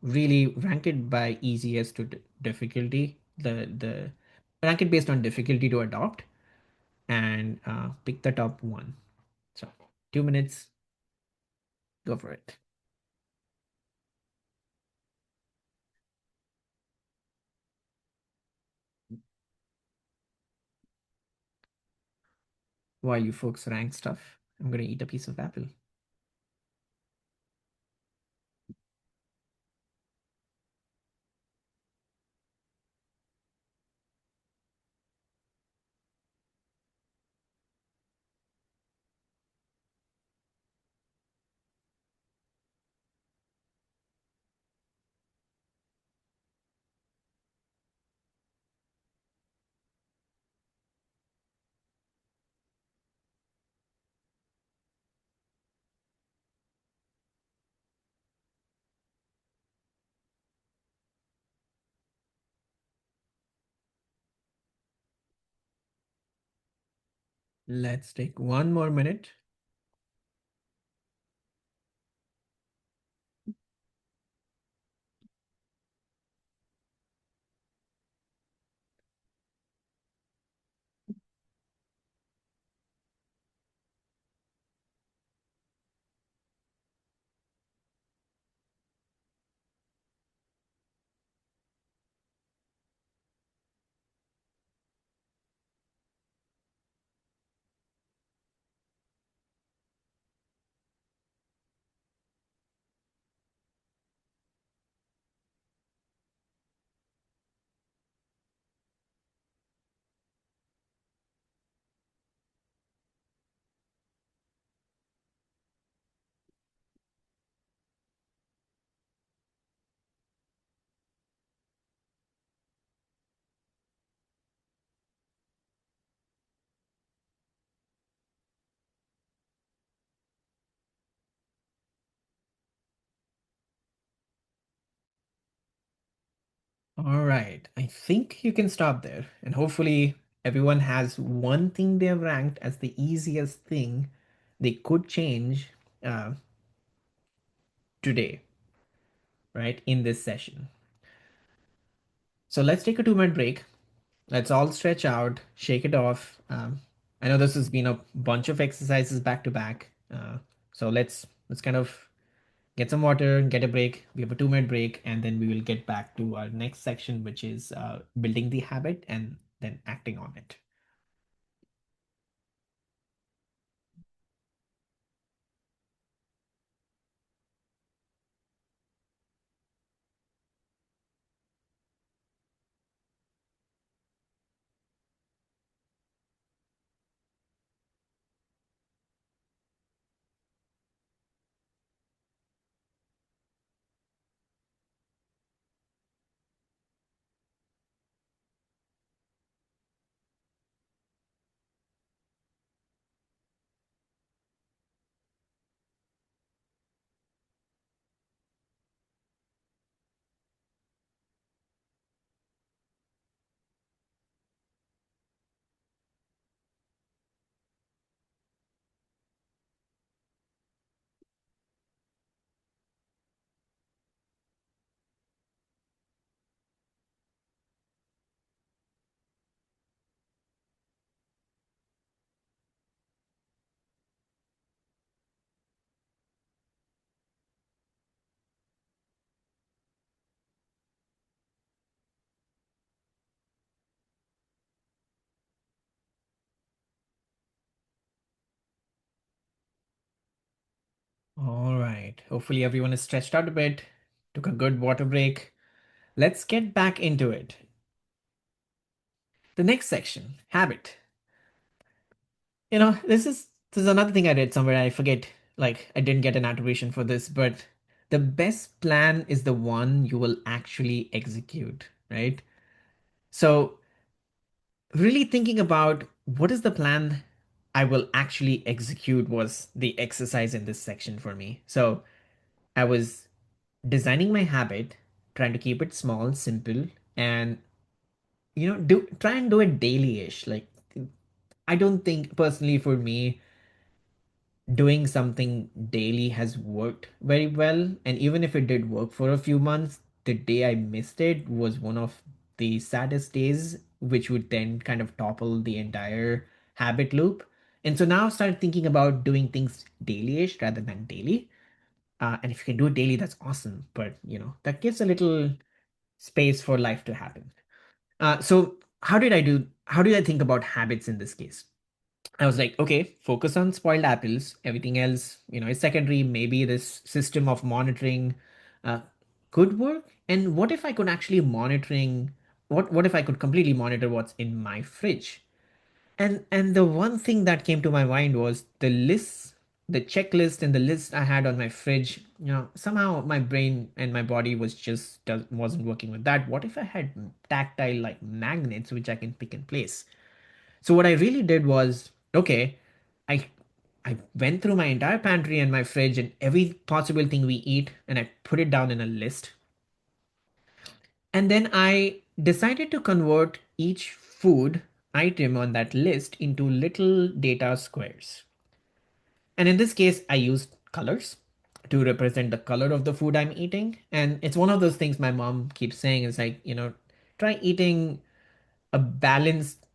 B: really rank it by easiest to difficulty. The rank it based on difficulty to adopt and pick the top one. So 2 minutes, go for it. While you folks rank stuff, I'm gonna eat a piece of apple. Let's take one more minute. All right, I think you can stop there. And hopefully, everyone has one thing they've ranked as the easiest thing they could change uh, today, right, in this session. So let's take a 2 minute break. Let's all stretch out, shake it off. I know this has been a bunch of exercises back to back. So let's kind of get some water, get a break. We have a 2 minute break, and then we will get back to our next section, which is building the habit and then acting on it. All right. Hopefully, everyone is stretched out a bit, took a good water break. Let's get back into it. The next section, habit. This is another thing I read somewhere. I forget, like, I didn't get an attribution for this, but the best plan is the one you will actually execute, right? So, really thinking about what is the plan I will actually execute was the exercise in this section for me. So, I was designing my habit, trying to keep it small, simple, and do try and do it daily-ish. Like, I don't think personally for me doing something daily has worked very well. And even if it did work for a few months, the day I missed it was one of the saddest days, which would then kind of topple the entire habit loop. And so now I started thinking about doing things daily-ish rather than daily. And if you can do it daily, that's awesome. But that gives a little space for life to happen. So how did I think about habits in this case? I was like, okay, focus on spoiled apples. Everything else, is secondary. Maybe this system of monitoring uh, could work. And what if I could actually monitoring what if I could completely monitor what's in my fridge? And the one thing that came to my mind was the checklist and the list I had on my fridge. Somehow my brain and my body wasn't working with that. What if I had tactile like magnets which I can pick and place? So what I really did was, okay, I I went through my entire pantry and my fridge and every possible thing we eat and I put it down in a list. And then I decided to convert each food. item on that list into little data squares. And in this case, I used colors to represent the color of the food I'm eating. And it's one of those things my mom keeps saying is like, try eating a balanced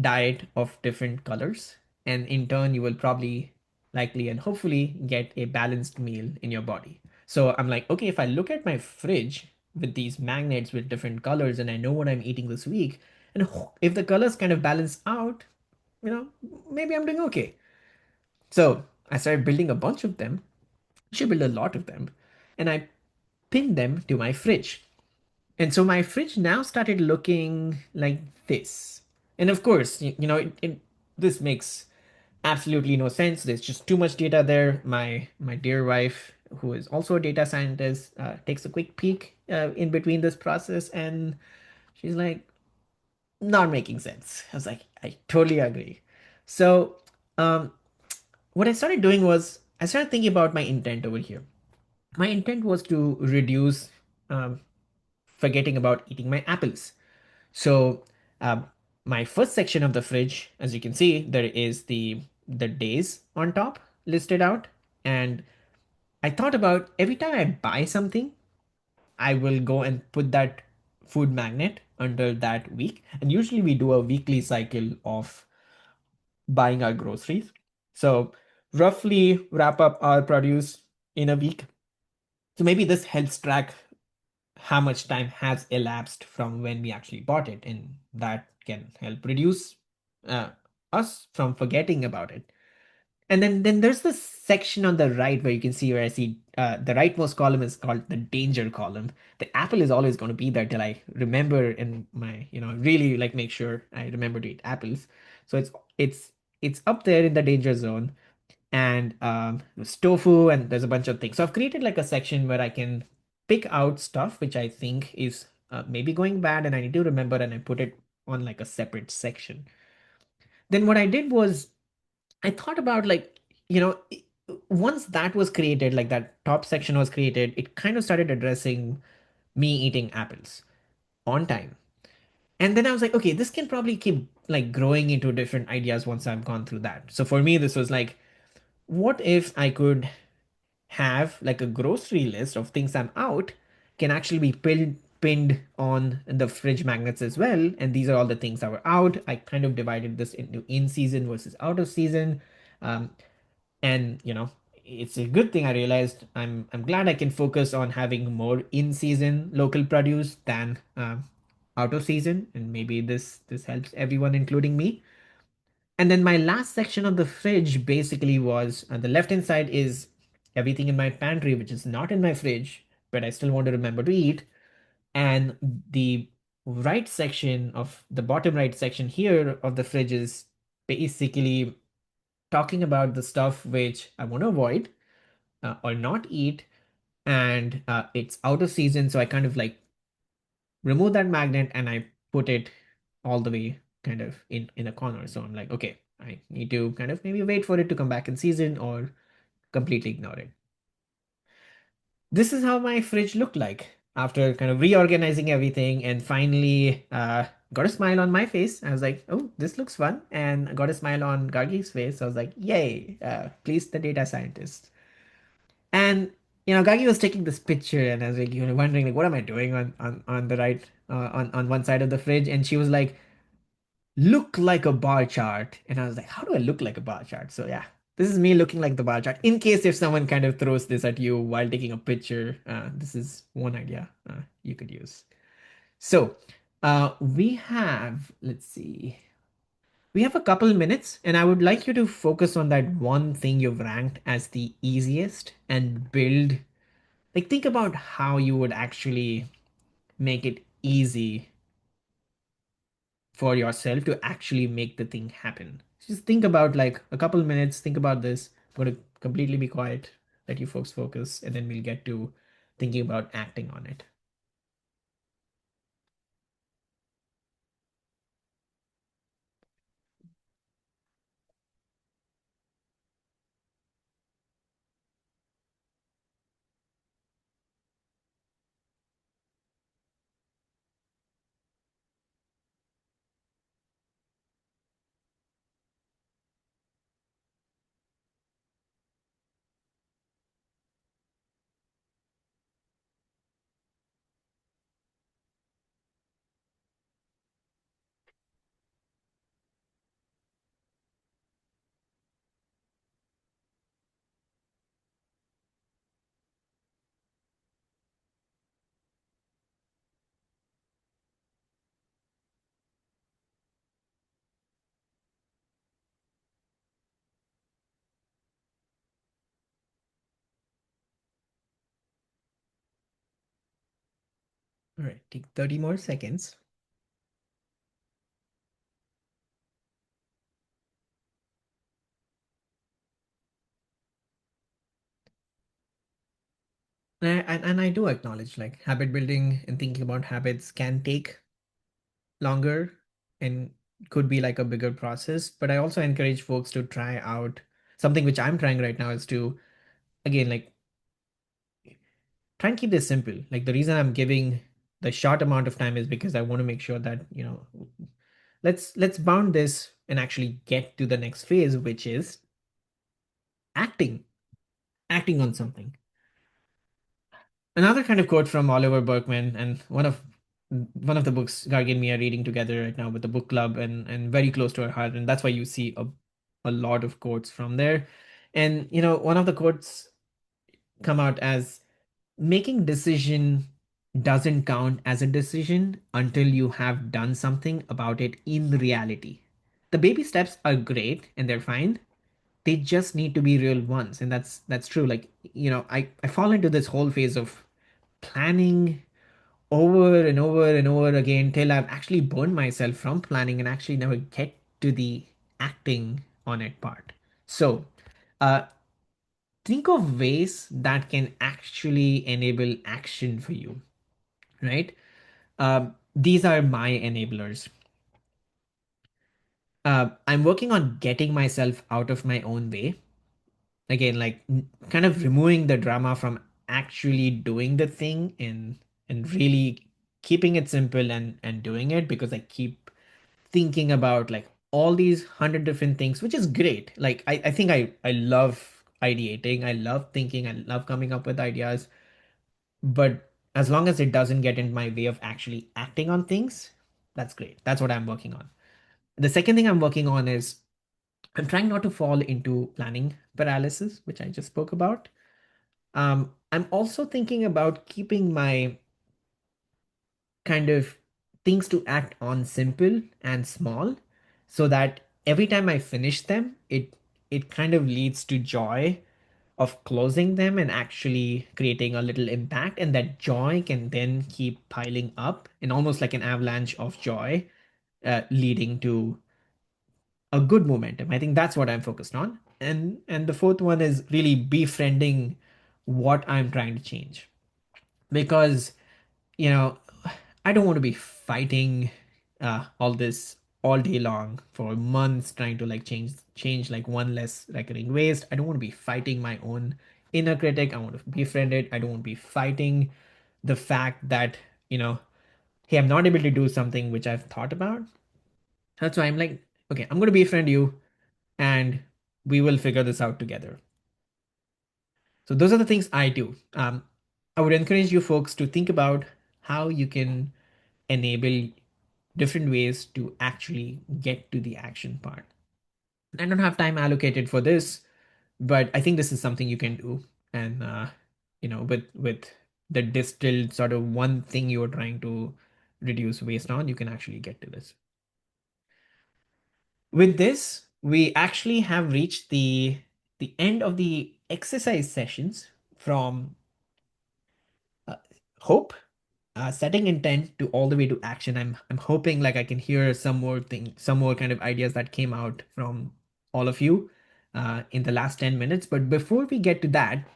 B: diet of different colors. And in turn, you will probably likely and hopefully get a balanced meal in your body. So I'm like, okay, if I look at my fridge with these magnets with different colors and I know what I'm eating this week, and if the colors kind of balance out, you know, maybe I'm doing okay. So I started building a bunch of them. I should build a lot of them. And I pinned them to my fridge. And so my fridge now started looking like this. And of course, this makes absolutely no sense. There's just too much data there. My dear wife, who is also a data scientist, takes a quick peek in between this process, and she's like, not making sense. I was like, I totally agree. So um, what I started doing was I started thinking about my intent over here. My intent was to reduce um, forgetting about eating my apples. So um, my first section of the fridge, as you can see, there is the days on top listed out, and I thought about every time I buy something, I will go and put that food magnet under that week. And usually we do a weekly cycle of buying our groceries. So roughly wrap up our produce in a week. So maybe this helps track how much time has elapsed from when we actually bought it, and that can help reduce uh, us from forgetting about it. And then there's this section on the right where you can see where I see the rightmost column is called the danger column. The apple is always going to be there till I remember in my, really like make sure I remember to eat apples. So it's up there in the danger zone, and there's tofu, and there's a bunch of things. So I've created like a section where I can pick out stuff which I think is maybe going bad and I need to remember, and I put it on like a separate section. Then what I did was I thought about like, once that was created, like that top section was created, it kind of started addressing me eating apples on time. And then I was like, okay, this can probably keep like growing into different ideas once I've gone through that. So for me, this was like, what if I could have like a grocery list of things I'm out can actually be pinned on the fridge magnets as well. And these are all the things that were out. I kind of divided this into in season versus out of season. Um, and it's a good thing I realized. I'm glad I can focus on having more in season local produce than out of season, and maybe this helps everyone, including me. And then my last section of the fridge basically was the left hand side is everything in my pantry, which is not in my fridge, but I still want to remember to eat. And the right section of the bottom right section here of the fridge is basically talking about the stuff which I want to avoid or not eat. And it's out of season. So I kind of like remove that magnet and I put it all the way kind of in a corner. So I'm like, okay, I need to kind of maybe wait for it to come back in season or completely ignore it. This is how my fridge looked like after kind of reorganizing everything, and finally got a smile on my face. I was like, oh, this looks fun. And I got a smile on Gargi's face. I was like, yay, please the data scientist. And Gagi was taking this picture, and I was like, wondering like, what am I doing on the right on one side of the fridge? And she was like, look like a bar chart. And I was like, how do I look like a bar chart? So yeah, this is me looking like the bar chart. In case if someone kind of throws this at you while taking a picture, this is one idea you could use. So we have, let's see. We have a couple minutes, and I would like you to focus on that one thing you've ranked as the easiest and build. Like, think about how you would actually make it easy for yourself to actually make the thing happen. Just think about like a couple minutes, think about this. I'm going to completely be quiet, let you folks focus, and then we'll get to thinking about acting on it. All right, take 30 more seconds. And I do acknowledge like habit building and thinking about habits can take longer and could be like a bigger process. But I also encourage folks to try out something which I'm trying right now is to, again, like try and keep this simple. Like the reason I'm giving the short amount of time is because I want to make sure that, let's bound this and actually get to the next phase, which is acting, acting on something. Another kind of quote from Oliver Berkman, and one of the books Gargi and me are reading together right now with the book club, and very close to our heart, and that's why you see a lot of quotes from there. And one of the quotes come out as making decision doesn't count as a decision until you have done something about it in reality. The baby steps are great and they're fine. They just need to be real ones, and that's true. Like I fall into this whole phase of planning over and over and over again till I've actually burned myself from planning and actually never get to the acting on it part. So, uh, think of ways that can actually enable action for you, right? These are my enablers. I'm working on getting myself out of my own way. Again, like kind of removing the drama from actually doing the thing and really keeping it simple and doing it, because I keep thinking about like all these 100 different things, which is great. Like I think I love ideating, I love thinking, I love coming up with ideas, but as long as it doesn't get in my way of actually acting on things, that's great. That's what I'm working on. The second thing I'm working on is I'm trying not to fall into planning paralysis, which I just spoke about. I'm also thinking about keeping my kind of things to act on simple and small, so that every time I finish them, it kind of leads to joy of closing them and actually creating a little impact, and that joy can then keep piling up and almost like an avalanche of joy, leading to a good momentum. I think that's what I'm focused on. And the fourth one is really befriending what I'm trying to change, because you know I don't want to be fighting all this all day long for months trying to like change like one less recurring waste. I don't want to be fighting my own inner critic. I want to befriend it. I don't want to be fighting the fact that you know hey, I'm not able to do something which I've thought about. That's why I'm like, okay, I'm going to befriend you and we will figure this out together. So those are the things I do. I would encourage you folks to think about how you can enable different ways to actually get to the action part. I don't have time allocated for this, but I think this is something you can do. And with the distilled sort of one thing you're trying to reduce waste on, you can actually get to this. With this, we actually have reached the end of the exercise sessions from uh, hope, setting intent to all the way to action. I'm hoping like I can hear some more kind of ideas that came out from all of you in the last 10 minutes. But before we get to that,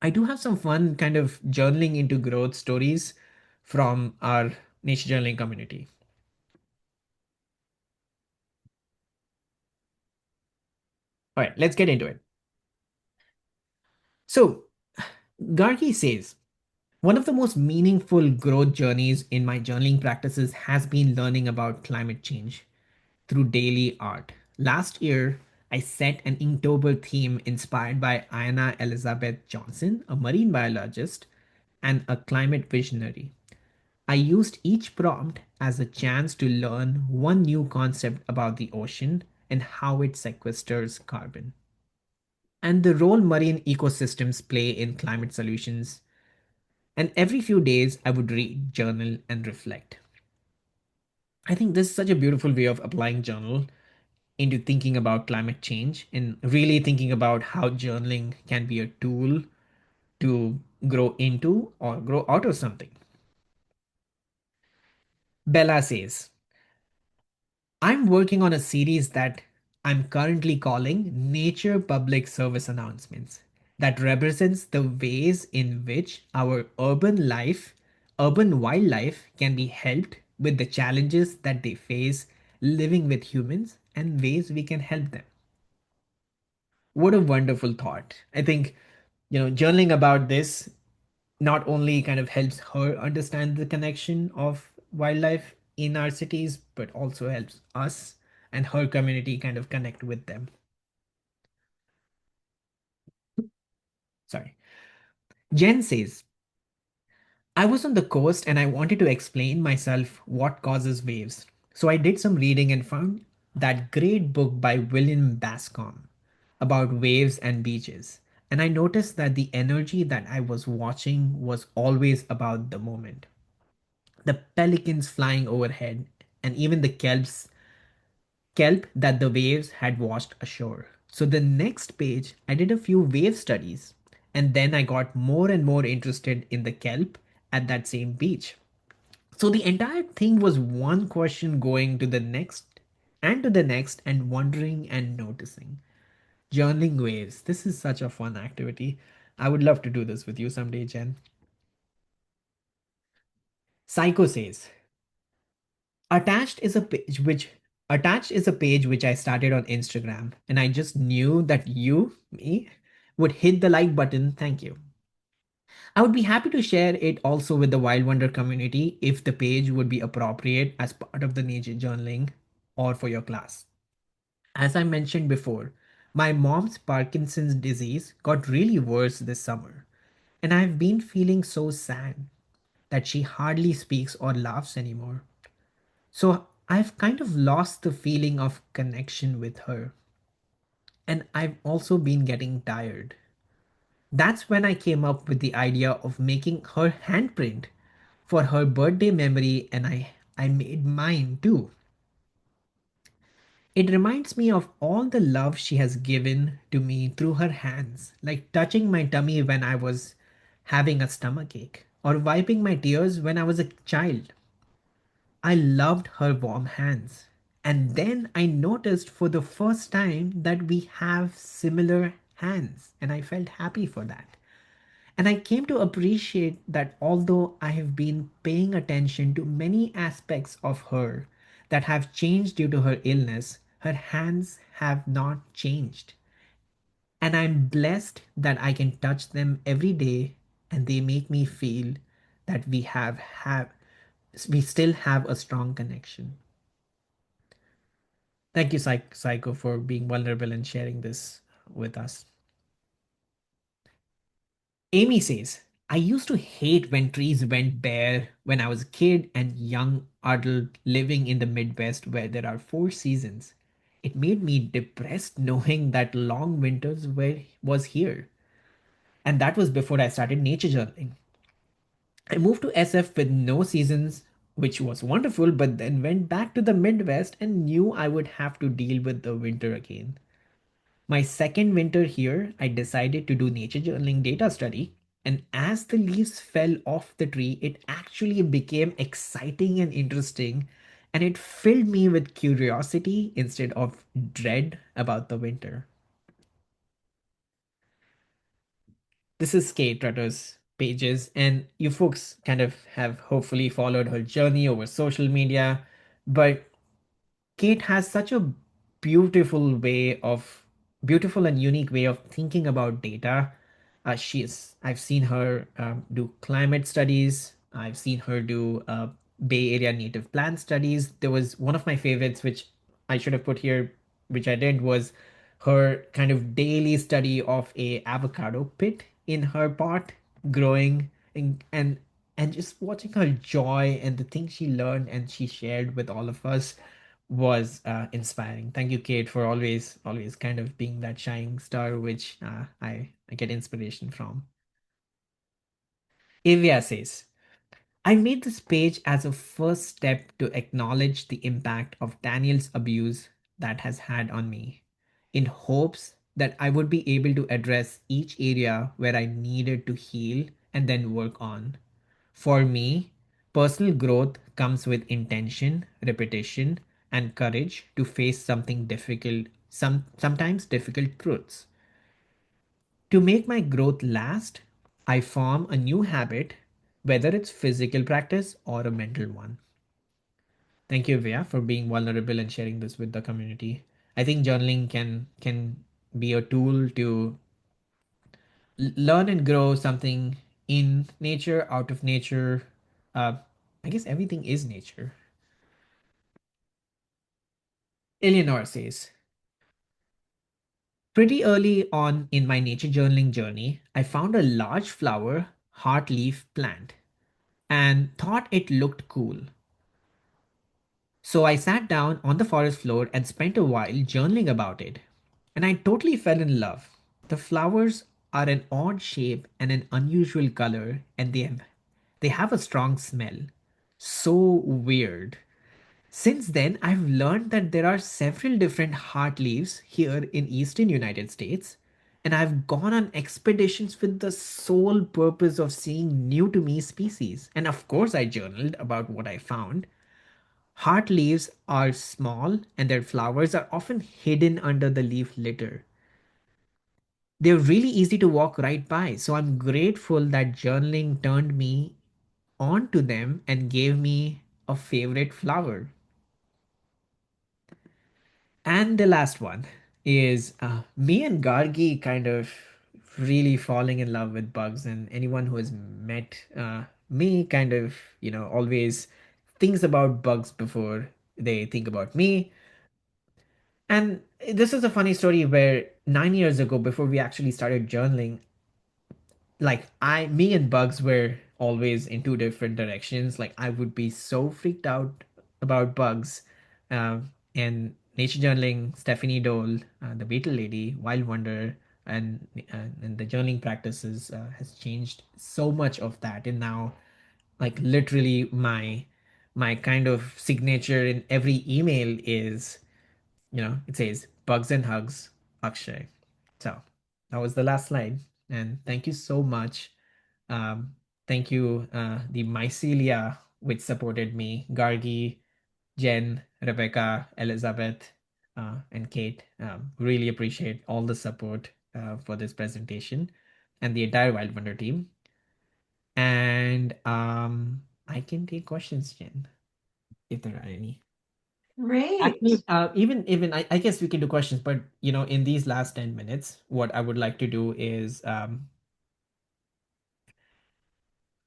B: I do have some fun kind of journaling into growth stories from our nature journaling community. All right, let's get into it. So Gargi says, one of the most meaningful growth journeys in my journaling practices has been learning about climate change through daily art. Last year, I set an Inktober theme inspired by Anna Elizabeth Johnson, a marine biologist and a climate visionary. I used each prompt as a chance to learn one new concept about the ocean and how it sequesters carbon, and the role marine ecosystems play in climate solutions. And every few days, I would read, journal, and reflect. I think this is such a beautiful way of applying journal into thinking about climate change and really thinking about how journaling can be a tool to grow into or grow out of something. Bella says, I'm working on a series that I'm currently calling Nature Public Service Announcements that represents the ways in which our urban wildlife can be helped with the challenges that they face living with humans and ways we can help them. What a wonderful thought. I think, journaling about this not only kind of helps her understand the connection of wildlife in our cities, but also helps us and her community kind of connect with them. Sorry. Jen says, I was on the coast and I wanted to explain myself what causes waves. So I did some reading and found that great book by William Bascom about waves and beaches. And I noticed that the energy that I was watching was always about the moment. The pelicans flying overhead, and even the kelp that the waves had washed ashore. So the next page, I did a few wave studies, and then I got more and more interested in the kelp at that same beach. So the entire thing was one question going to the next and to the next, and wondering and noticing. Journaling waves. This is such a fun activity. I would love to do this with you someday, Jen. Psycho says, Attached is a page which attached is a page which I started on Instagram, and I just knew that me, would hit the like button. Thank you. I would be happy to share it also with the Wild Wonder community if the page would be appropriate as part of the nature journaling or for your class. As I mentioned before, my mom's Parkinson's disease got really worse this summer, and I've been feeling so sad that she hardly speaks or laughs anymore. So I've kind of lost the feeling of connection with her. And I've also been getting tired. That's when I came up with the idea of making her handprint for her birthday memory, and I made mine too. It reminds me of all the love she has given to me through her hands, like touching my tummy when I was having a stomachache, or wiping my tears when I was a child. I loved her warm hands. And then I noticed for the first time that we have similar hands, and I felt happy for that. And I came to appreciate that although I have been paying attention to many aspects of her that have changed due to her illness, her hands have not changed. And I'm blessed that I can touch them every day, and they make me feel that we still have a strong connection. Thank you, Psycho, for being vulnerable and sharing this with us. Amy says, I used to hate when trees went bare when I was a kid and young adult living in the Midwest where there are four seasons. It made me depressed knowing that long winters was here. And that was before I started nature journaling. I moved to SF with no seasons, which was wonderful, but then went back to the Midwest and knew I would have to deal with the winter again. My second winter here, I decided to do nature journaling data study. And as the leaves fell off the tree, it actually became exciting and interesting. And it filled me with curiosity instead of dread about the winter. This is Kate Rutter's pages, and you folks kind of have hopefully followed her journey over social media. But Kate has such a beautiful way of beautiful and unique way of thinking about data. I've seen her do climate studies. I've seen her do Bay Area native plant studies. There was one of my favorites, which I should have put here, which I did, was her kind of daily study of a avocado pit in her pot growing, and just watching her joy and the things she learned and she shared with all of us was inspiring. Thank you, Kate, for always kind of being that shining star, which I get inspiration from. Evia says, I made this page as a first step to acknowledge the impact of Daniel's abuse that has had on me, in hopes that I would be able to address each area where I needed to heal and then work on. For me, Personal growth comes with intention, repetition, and courage to face something difficult, sometimes difficult truths. To make my growth last, I form a new habit, whether it's physical practice or a mental one. Thank you, Via, for being vulnerable and sharing this with the community. I think journaling can be a tool to learn and grow something in nature, out of nature. Uh, I guess everything is nature. Eleanor says, pretty early on in my nature journaling journey, I found a large flower heartleaf plant and thought it looked cool. So I sat down on the forest floor and spent a while journaling about it. And I totally fell in love. The flowers are an odd shape and an unusual color, and they have a strong smell. So weird. Since then, I've learned that there are several different heart leaves here in eastern United States, and I've gone on expeditions with the sole purpose of seeing new to me species. And of course, I journaled about what I found. Heart leaves are small and their flowers are often hidden under the leaf litter. They're really easy to walk right by, so I'm grateful that journaling turned me on to them and gave me a favorite flower. And the last one is me and Gargi kind of really falling in love with bugs. And anyone who has met me kind of, always thinks about bugs before they think about me. And this is a funny story where 9 years ago, before we actually started journaling, like me and Bugs were always in two different directions. Like I would be so freaked out about Bugs, and nature journaling, Stephanie Dole, the Beetle Lady, Wild Wonder, and the journaling practices has changed so much of that. And now, like literally, my kind of signature in every email is, it says Bugs and Hugs, Akshay. So that was the last slide. And thank you so much. Um, Thank you, the mycelia, which supported me, Gargi, Jen, Rebecca, Elizabeth, and Kate. Really appreciate all the support for this presentation and the entire Wild Wonder team. And I can take questions, Jen, if there are any.
A: Great.
B: Actually, even I guess we can do questions, but in these last 10 minutes, what I would like to do is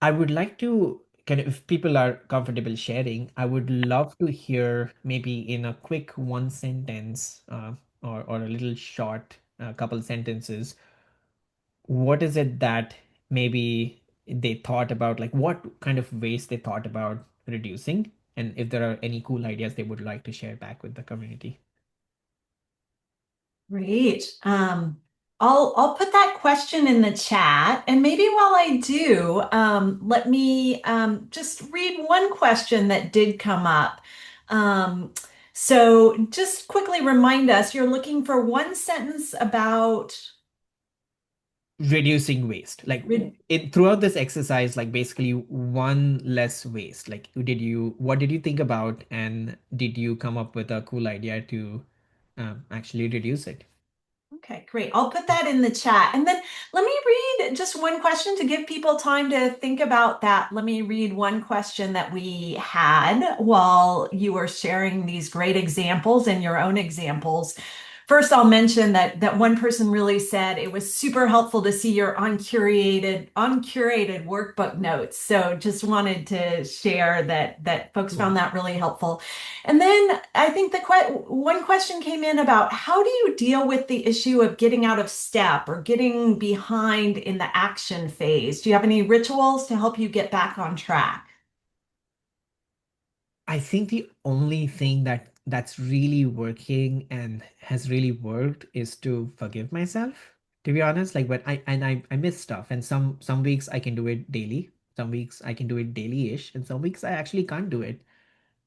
B: I would like to kind of, if people are comfortable sharing, I would love to hear maybe in a quick one sentence or a little short couple sentences, what is it that maybe they thought about, like what kind of waste they thought about reducing, and if there are any cool ideas they would like to share back with the community.
A: Great. I'll put that question in the chat, and maybe while I do, let me just read one question that did come up. Um, so just quickly remind us, you're looking for one sentence about
B: Reducing waste, like throughout this exercise, like basically one less waste. Like what did you think about, and did you come up with a cool idea to actually reduce it?
A: Okay, great. I'll put that in the chat. And then let me read just one question to give people time to think about that. Let me read one question that we had while you were sharing these great examples and your own examples. First, I'll mention that one person really said it was super helpful to see your uncurated workbook notes. So just wanted to share that folks
B: Cool.
A: found that really helpful. And then I think one question came in about how do you deal with the issue of getting out of step or getting behind in the action phase? Do you have any rituals to help you get back on track?
B: I think the only thing that's really working and has really worked is to forgive myself. To be honest, like when I miss stuff, and some weeks I can do it daily, some weeks I can do it daily-ish, and some weeks I actually can't do it.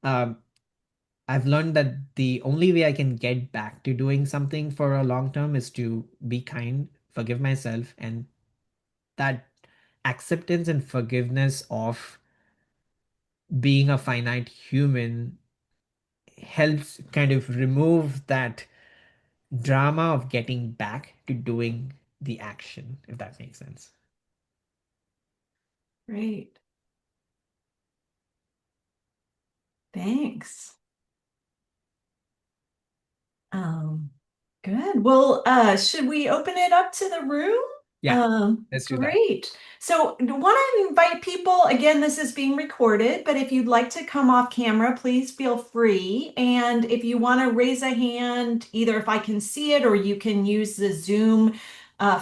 B: Um, I've learned that the only way I can get back to doing something for a long term is to be kind, forgive myself, and that acceptance and forgiveness of being a finite human helps kind of remove that drama of getting back to doing the action, if that makes sense.
A: Great. Thanks. Um, Good. Well, should we open it up to the room?
B: Yeah, let's do that.
A: Great. So, I want to invite people. Again, this is being recorded, but if you'd like to come off camera, please feel free. And if you want to raise a hand, either if I can see it or you can use the Zoom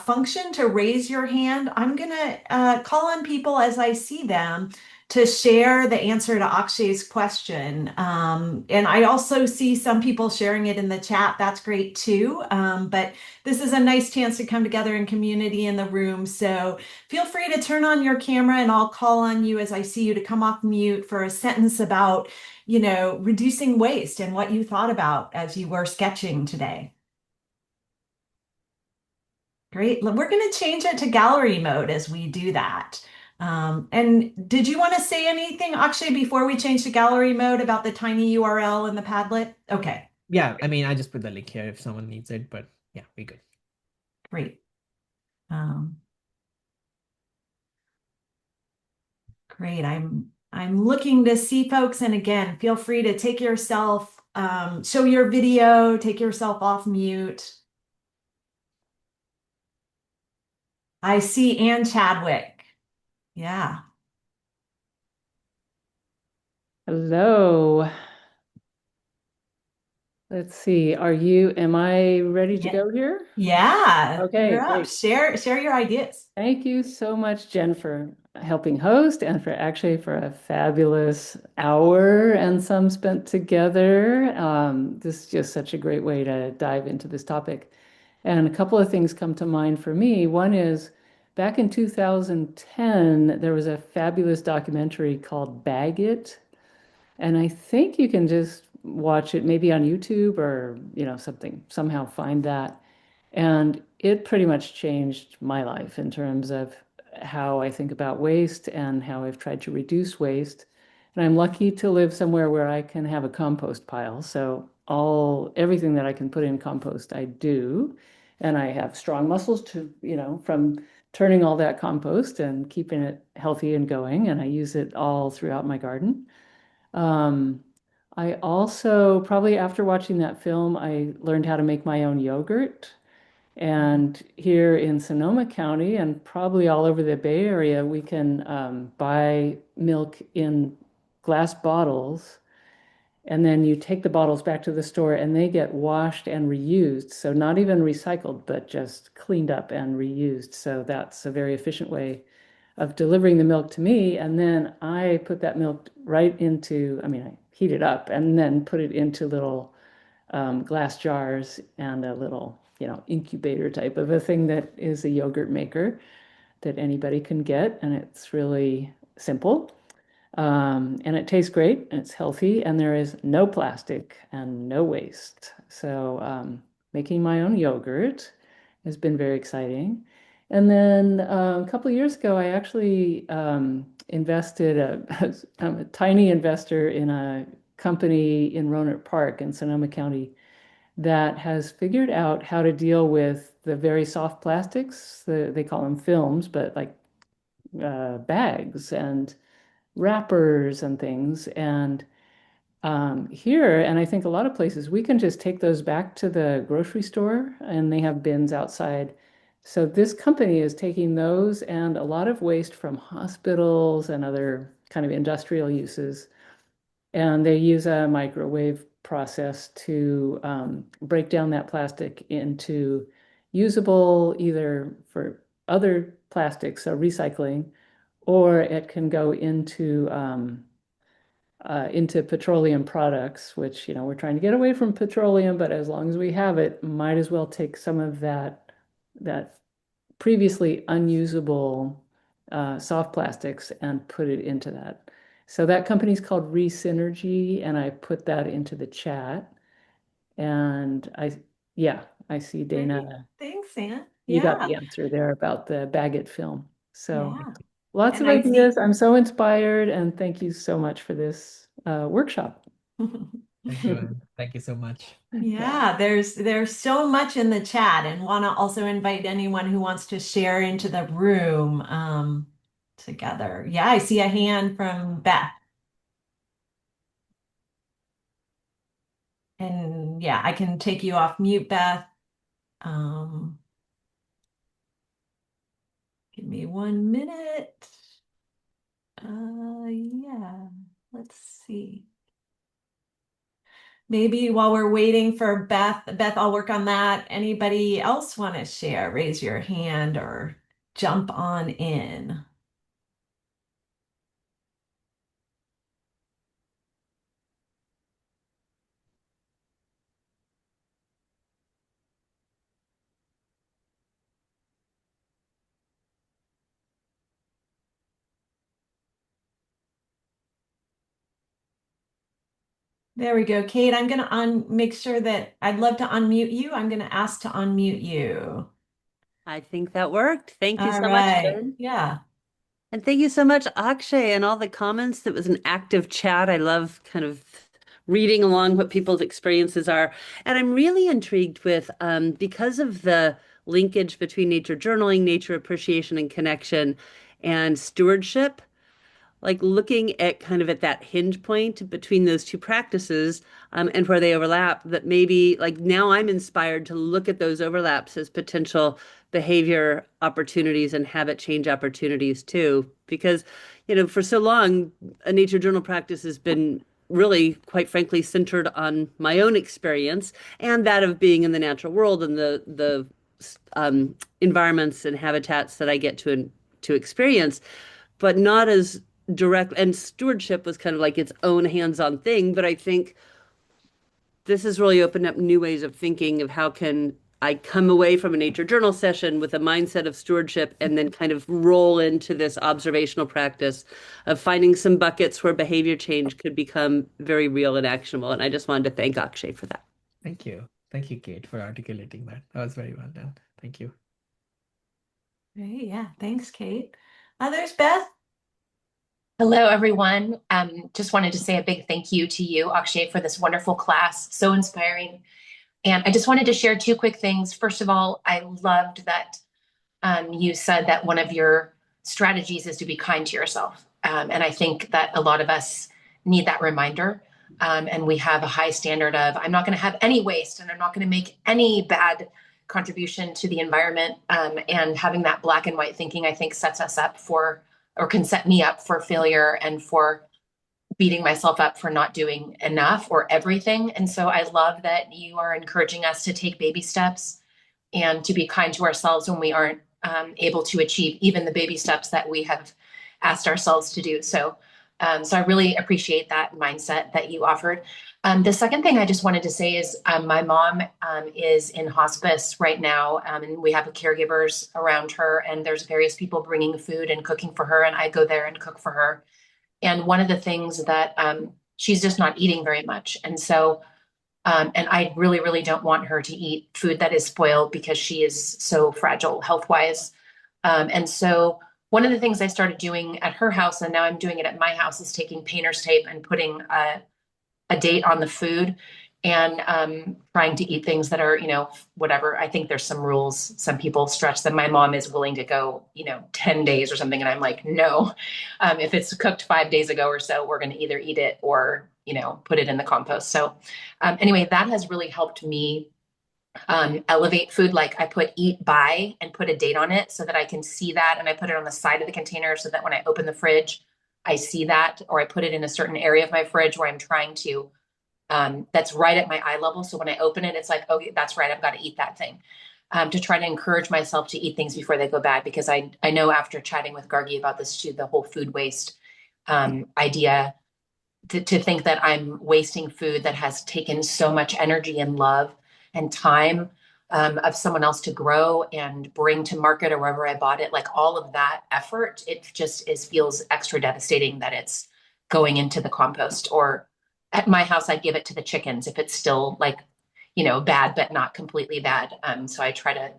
A: function to raise your hand, I'm going to call on people as I see them to share the answer to Akshay's question. And I also see some people sharing it in the chat. That's great too. But this is a nice chance to come together in community in the room. So feel free to turn on your camera and I'll call on you as I see you to come off mute for a sentence about, reducing waste and what you thought about as you were sketching today. Great. We're going to change it to gallery mode as we do that. And did you want to say anything, Akshay, before we change to gallery mode about the tiny URL and the Padlet? Okay,
B: Yeah, I mean, I just put the link here if someone needs it, but yeah, we good.
A: great. Um, Great. I'm looking to see folks, and again, feel free to take yourself, show your video, take yourself off mute. I see Ann Chadwick. Yeah.
D: Hello. Let's see. Am I ready to
A: Yeah.
D: go here?
A: Yeah,
D: Okay,
A: you're up.
D: great.
A: Share your ideas.
D: Thank you so much, Jen, for helping host and for a fabulous hour and some spent together. This is just such a great way to dive into this topic. And a couple of things come to mind for me. One is back in 2010, there was a fabulous documentary called Bag It. And I think you can just watch it maybe on YouTube or, somehow find that. And it pretty much changed my life in terms of how I think about waste and how I've tried to reduce waste. And I'm lucky to live somewhere where I can have a compost pile. So everything that I can put in compost, I do. And I have strong muscles from turning all that compost and keeping it healthy and going. And I use it all throughout my garden. Um, I also, probably after watching that film, I learned how to make my own yogurt. And here in Sonoma County and probably all over the Bay Area, we can buy milk in glass bottles. And then you take the bottles back to the store and they get washed and reused. So not even recycled, but just cleaned up and reused. So that's a very efficient way of delivering the milk to me. And then I put that milk right into, I heat it up and then put it into little glass jars and a little, incubator type of a thing that is a yogurt maker that anybody can get. And it's really simple. And it tastes great and it's healthy and there is no plastic and no waste. So making my own yogurt has been very exciting. And then a couple of years ago, I actually invested, I'm a tiny investor in a company in Rohnert Park in Sonoma County that has figured out how to deal with the very soft plastics. They call them films, but like bags and wrappers and things. And here, and I think a lot of places, we can just take those back to the grocery store and they have bins outside. So this company is taking those and a lot of waste from hospitals and other kind of industrial uses. And they use a microwave process to break down that plastic into usable, either for other plastics, so recycling, or it can go into petroleum products, which, we're trying to get away from petroleum, but as long as we have it, might as well take some of that previously unusable soft plastics and put it into that. So that company's called Resynergy, and I put that into the chat. And yeah, I see
A: Great.
D: Dana,
A: Thanks, Ann.
D: you got
A: Yeah.
D: the answer there about the Baggett film. So
A: Yeah.
D: Lots
A: And
D: of
A: I
D: ideas.
A: see.
D: I'm so inspired, and thank you so much for this workshop.
B: Thank you, and thank you so much.
D: Yeah.
A: Yeah, there's so much in the chat, and want to also invite anyone who wants to share into the room together. Yeah, I see a hand from Beth. And yeah, I can take you off mute, Beth. Um, Give me 1 minute. Yeah, let's see. Maybe while we're waiting for Beth, I'll work on that. Anybody else want to share? Raise your hand or jump on in. There we go. Kate, I'm going to make sure that I'd love to unmute you. I'm going to ask to unmute you.
E: I think that worked. Thank you
A: All
E: so much,
A: right.
E: Jen.
A: Yeah.
E: And thank you so much, Akshay, and all the comments. That was an active chat. I love kind of reading along what people's experiences are. And I'm really intrigued with, because of the linkage between nature journaling, nature appreciation and connection, and stewardship, like looking at kind of at that hinge point between those two practices, and where they overlap, that maybe like now I'm inspired to look at those overlaps as potential behavior opportunities and habit change opportunities too. Because, for so long, a nature journal practice has been really, quite frankly, centered on my own experience and that of being in the natural world and the environments and habitats that I get to experience, but not as direct. And stewardship was kind of like its own hands-on thing. But I think this has really opened up new ways of thinking of how can I come away from a nature journal session with a mindset of stewardship and then kind of roll into this observational practice of finding some buckets where behavior change could become very real and actionable. And I just wanted to thank Akshay for that.
B: Thank you. Thank you, Kate, for articulating that. That was very well done. Thank you.
A: Great. Yeah. Thanks, Kate. Others, Beth?
F: Hello, everyone. Just wanted to say a big thank you to you, Akshay, for this wonderful class. So inspiring. And I just wanted to share two quick things. First of all, I loved that you said that one of your strategies is to be kind to yourself. And I think that a lot of us need that reminder. And we have a high standard of, I'm not going to have any waste and I'm not going to make any bad contribution to the environment. And having that black and white thinking, I think, sets us up for, or can set me up for failure and for beating myself up for not doing enough or everything. And so I love that you are encouraging us to take baby steps and to be kind to ourselves when we aren't able to achieve even the baby steps that we have asked ourselves to do. So I really appreciate that mindset that you offered. The second thing I just wanted to say is my mom is in hospice right now, and we have caregivers around her, and there's various people bringing food and cooking for her, and I go there and cook for her. And one of the things that she's just not eating very much. And so and I really, really don't want her to eat food that is spoiled because she is so fragile health wise. And so one of the things I started doing at her house, and now I'm doing it at my house, is taking painter's tape and putting a date on the food and trying to eat things that are, whatever. I think there's some rules. Some people stretch them. My mom is willing to go, 10 days or something. And I'm like, no, if it's cooked 5 days ago or so, we're going to either eat it or, put it in the compost. So anyway, that has really helped me elevate food. Like I put eat by and put a date on it so that I can see that. And I put it on the side of the container so that when I open the fridge, I see that, or I put it in a certain area of my fridge where I'm trying to, that's right at my eye level. So when I open it, it's like, okay, that's right. I've got to eat that thing. To try to encourage myself to eat things before they go bad, because I know after chatting with Gargi about this too, the whole food waste idea, to think that I'm wasting food that has taken so much energy and love and time of someone else to grow and bring to market or wherever I bought it, like all of that effort, it just feels extra devastating that it's going into the compost. Or at my house, I give it to the chickens if it's still like, bad, but not completely bad. So I try to,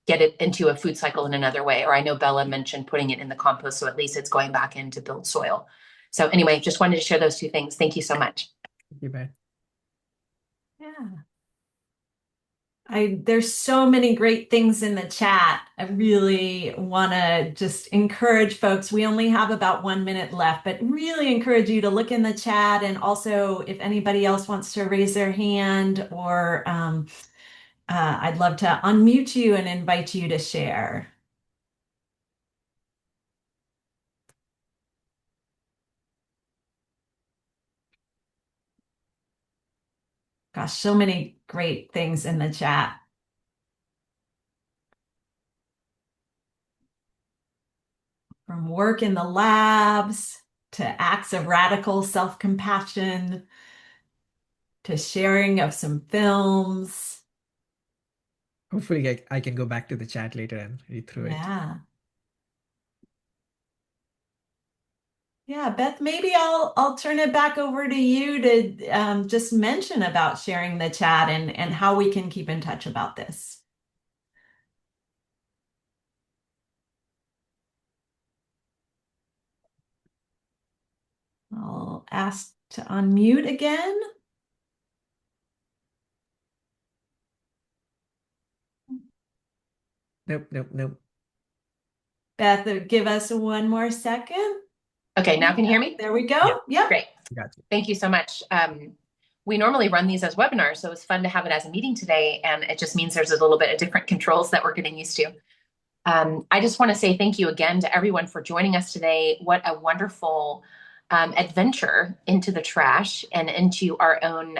F: get it into a food cycle in another way. Or I know Bella mentioned putting it in the compost, so at least it's going back in to build soil. So anyway, just wanted to share those two things. Thank you so much.
B: Thank you, Beth.
A: Yeah. There's so many great things in the chat. I really want to just encourage folks. We only have about 1 minute left, but really encourage you to look in the chat. And also, if anybody else wants to raise their hand, or I'd love to unmute you and invite you to share. Gosh, so many great things in the chat. From work in the labs to acts of radical self-compassion to sharing of some films.
B: Hopefully I can go back to the chat later and read through it.
A: Yeah. Yeah, Beth, maybe I'll turn it back over to you to just mention about sharing the chat and how we can keep in touch about this. I'll ask to unmute again.
B: Nope.
A: Beth, give us 1 more second.
F: Okay, now can you hear me?
A: There we go. Yep.
F: Great.
B: Got you.
F: Thank you so much. We normally run these as webinars, so it's fun to have it as a meeting today, and it just means there's a little bit of different controls that we're getting used to. I just want to say thank you again to everyone for joining us today. What a wonderful adventure into the trash and into our own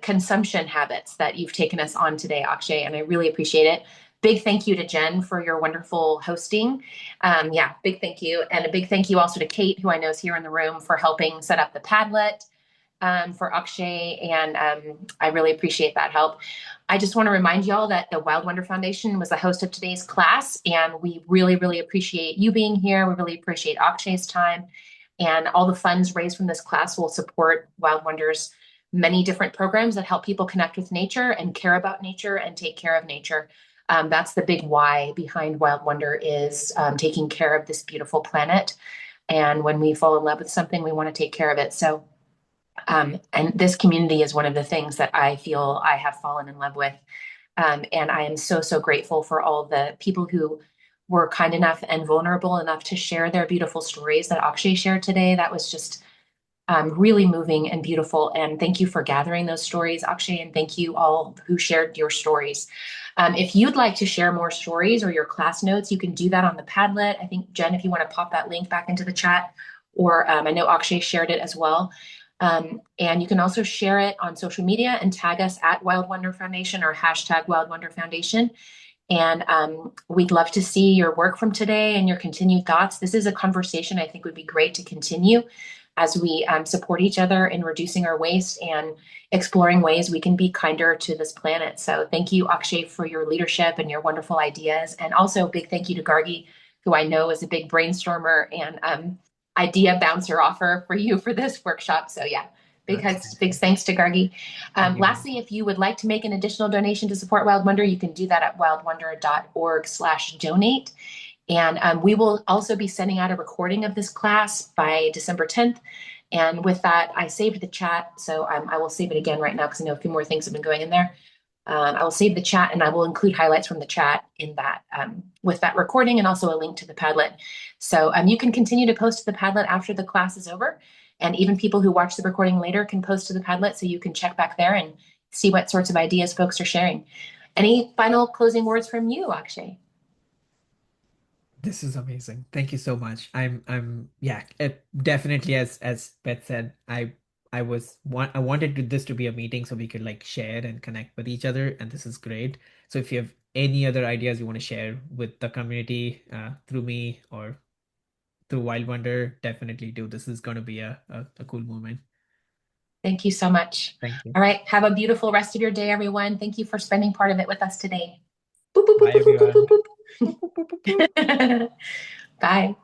F: consumption habits that you've taken us on today, Akshay, and I really appreciate it. Big thank you to Jen for your wonderful hosting. Big thank you. And a big thank you also to Kate, who I know is here in the room, for helping set up the Padlet for Akshay. And I really appreciate that help. I just want to remind y'all that the Wild Wonder Foundation was the host of today's class, and we really, really appreciate you being here. We really appreciate Akshay's time. And all the funds raised from this class will support Wild Wonder's many different programs that help people connect with nature and care about nature and take care of nature. That's the big why behind Wild Wonder, is taking care of this beautiful planet. And when we fall in love with something, we want to take care of it. So, and this community is one of the things that I feel I have fallen in love with. And I am so, so grateful for all the people who were kind enough and vulnerable enough to share their beautiful stories that Akshay shared today. That was just really moving and beautiful. And thank you for gathering those stories, Akshay, and thank you all who shared your stories. If you'd like to share more stories or your class notes, you can do that on the Padlet. I think, Jen, if you want to pop that link back into the chat, or I know Akshay shared it as well. And you can also share it on social media and tag us at Wild Wonder Foundation or hashtag Wild Wonder Foundation. And we'd love to see your work from today and your continued thoughts. This is a conversation I think would be great to continue as we support each other in reducing our waste and exploring ways we can be kinder to this planet. So thank you, Akshay, for your leadership and your wonderful ideas. And also big thank you to Gargi, who I know is a big brainstormer and idea bouncer offer for you for this workshop. So yeah, big thanks to Gargi. Lastly, if you would like to make an additional donation to support Wild Wonder, you can do that at wildwonder.org/donate. And we will also be sending out a recording of this class by December 10th. And with that, I saved the chat. So I will save it again right now because I know a few more things have been going in there. I will save the chat and I will include highlights from the chat in that with that recording, and also a link to the Padlet. So you can continue to post to the Padlet after the class is over. And even people who watch the recording later can post to the Padlet, so you can check back there and see what sorts of ideas folks are sharing. Any final closing words from you, Akshay?
B: This is amazing. Thank you so much. Definitely, as Beth said, I wanted this to be a meeting so we could like share and connect with each other, and this is great. So if you have any other ideas you want to share with the community through me or through Wild Wonder, definitely do. This is going to be a cool moment.
F: Thank you so much.
B: Thank you.
F: All right. Have a beautiful rest of your day, everyone. Thank you for spending part of it with us today.
B: Bye, everyone.
F: Bye.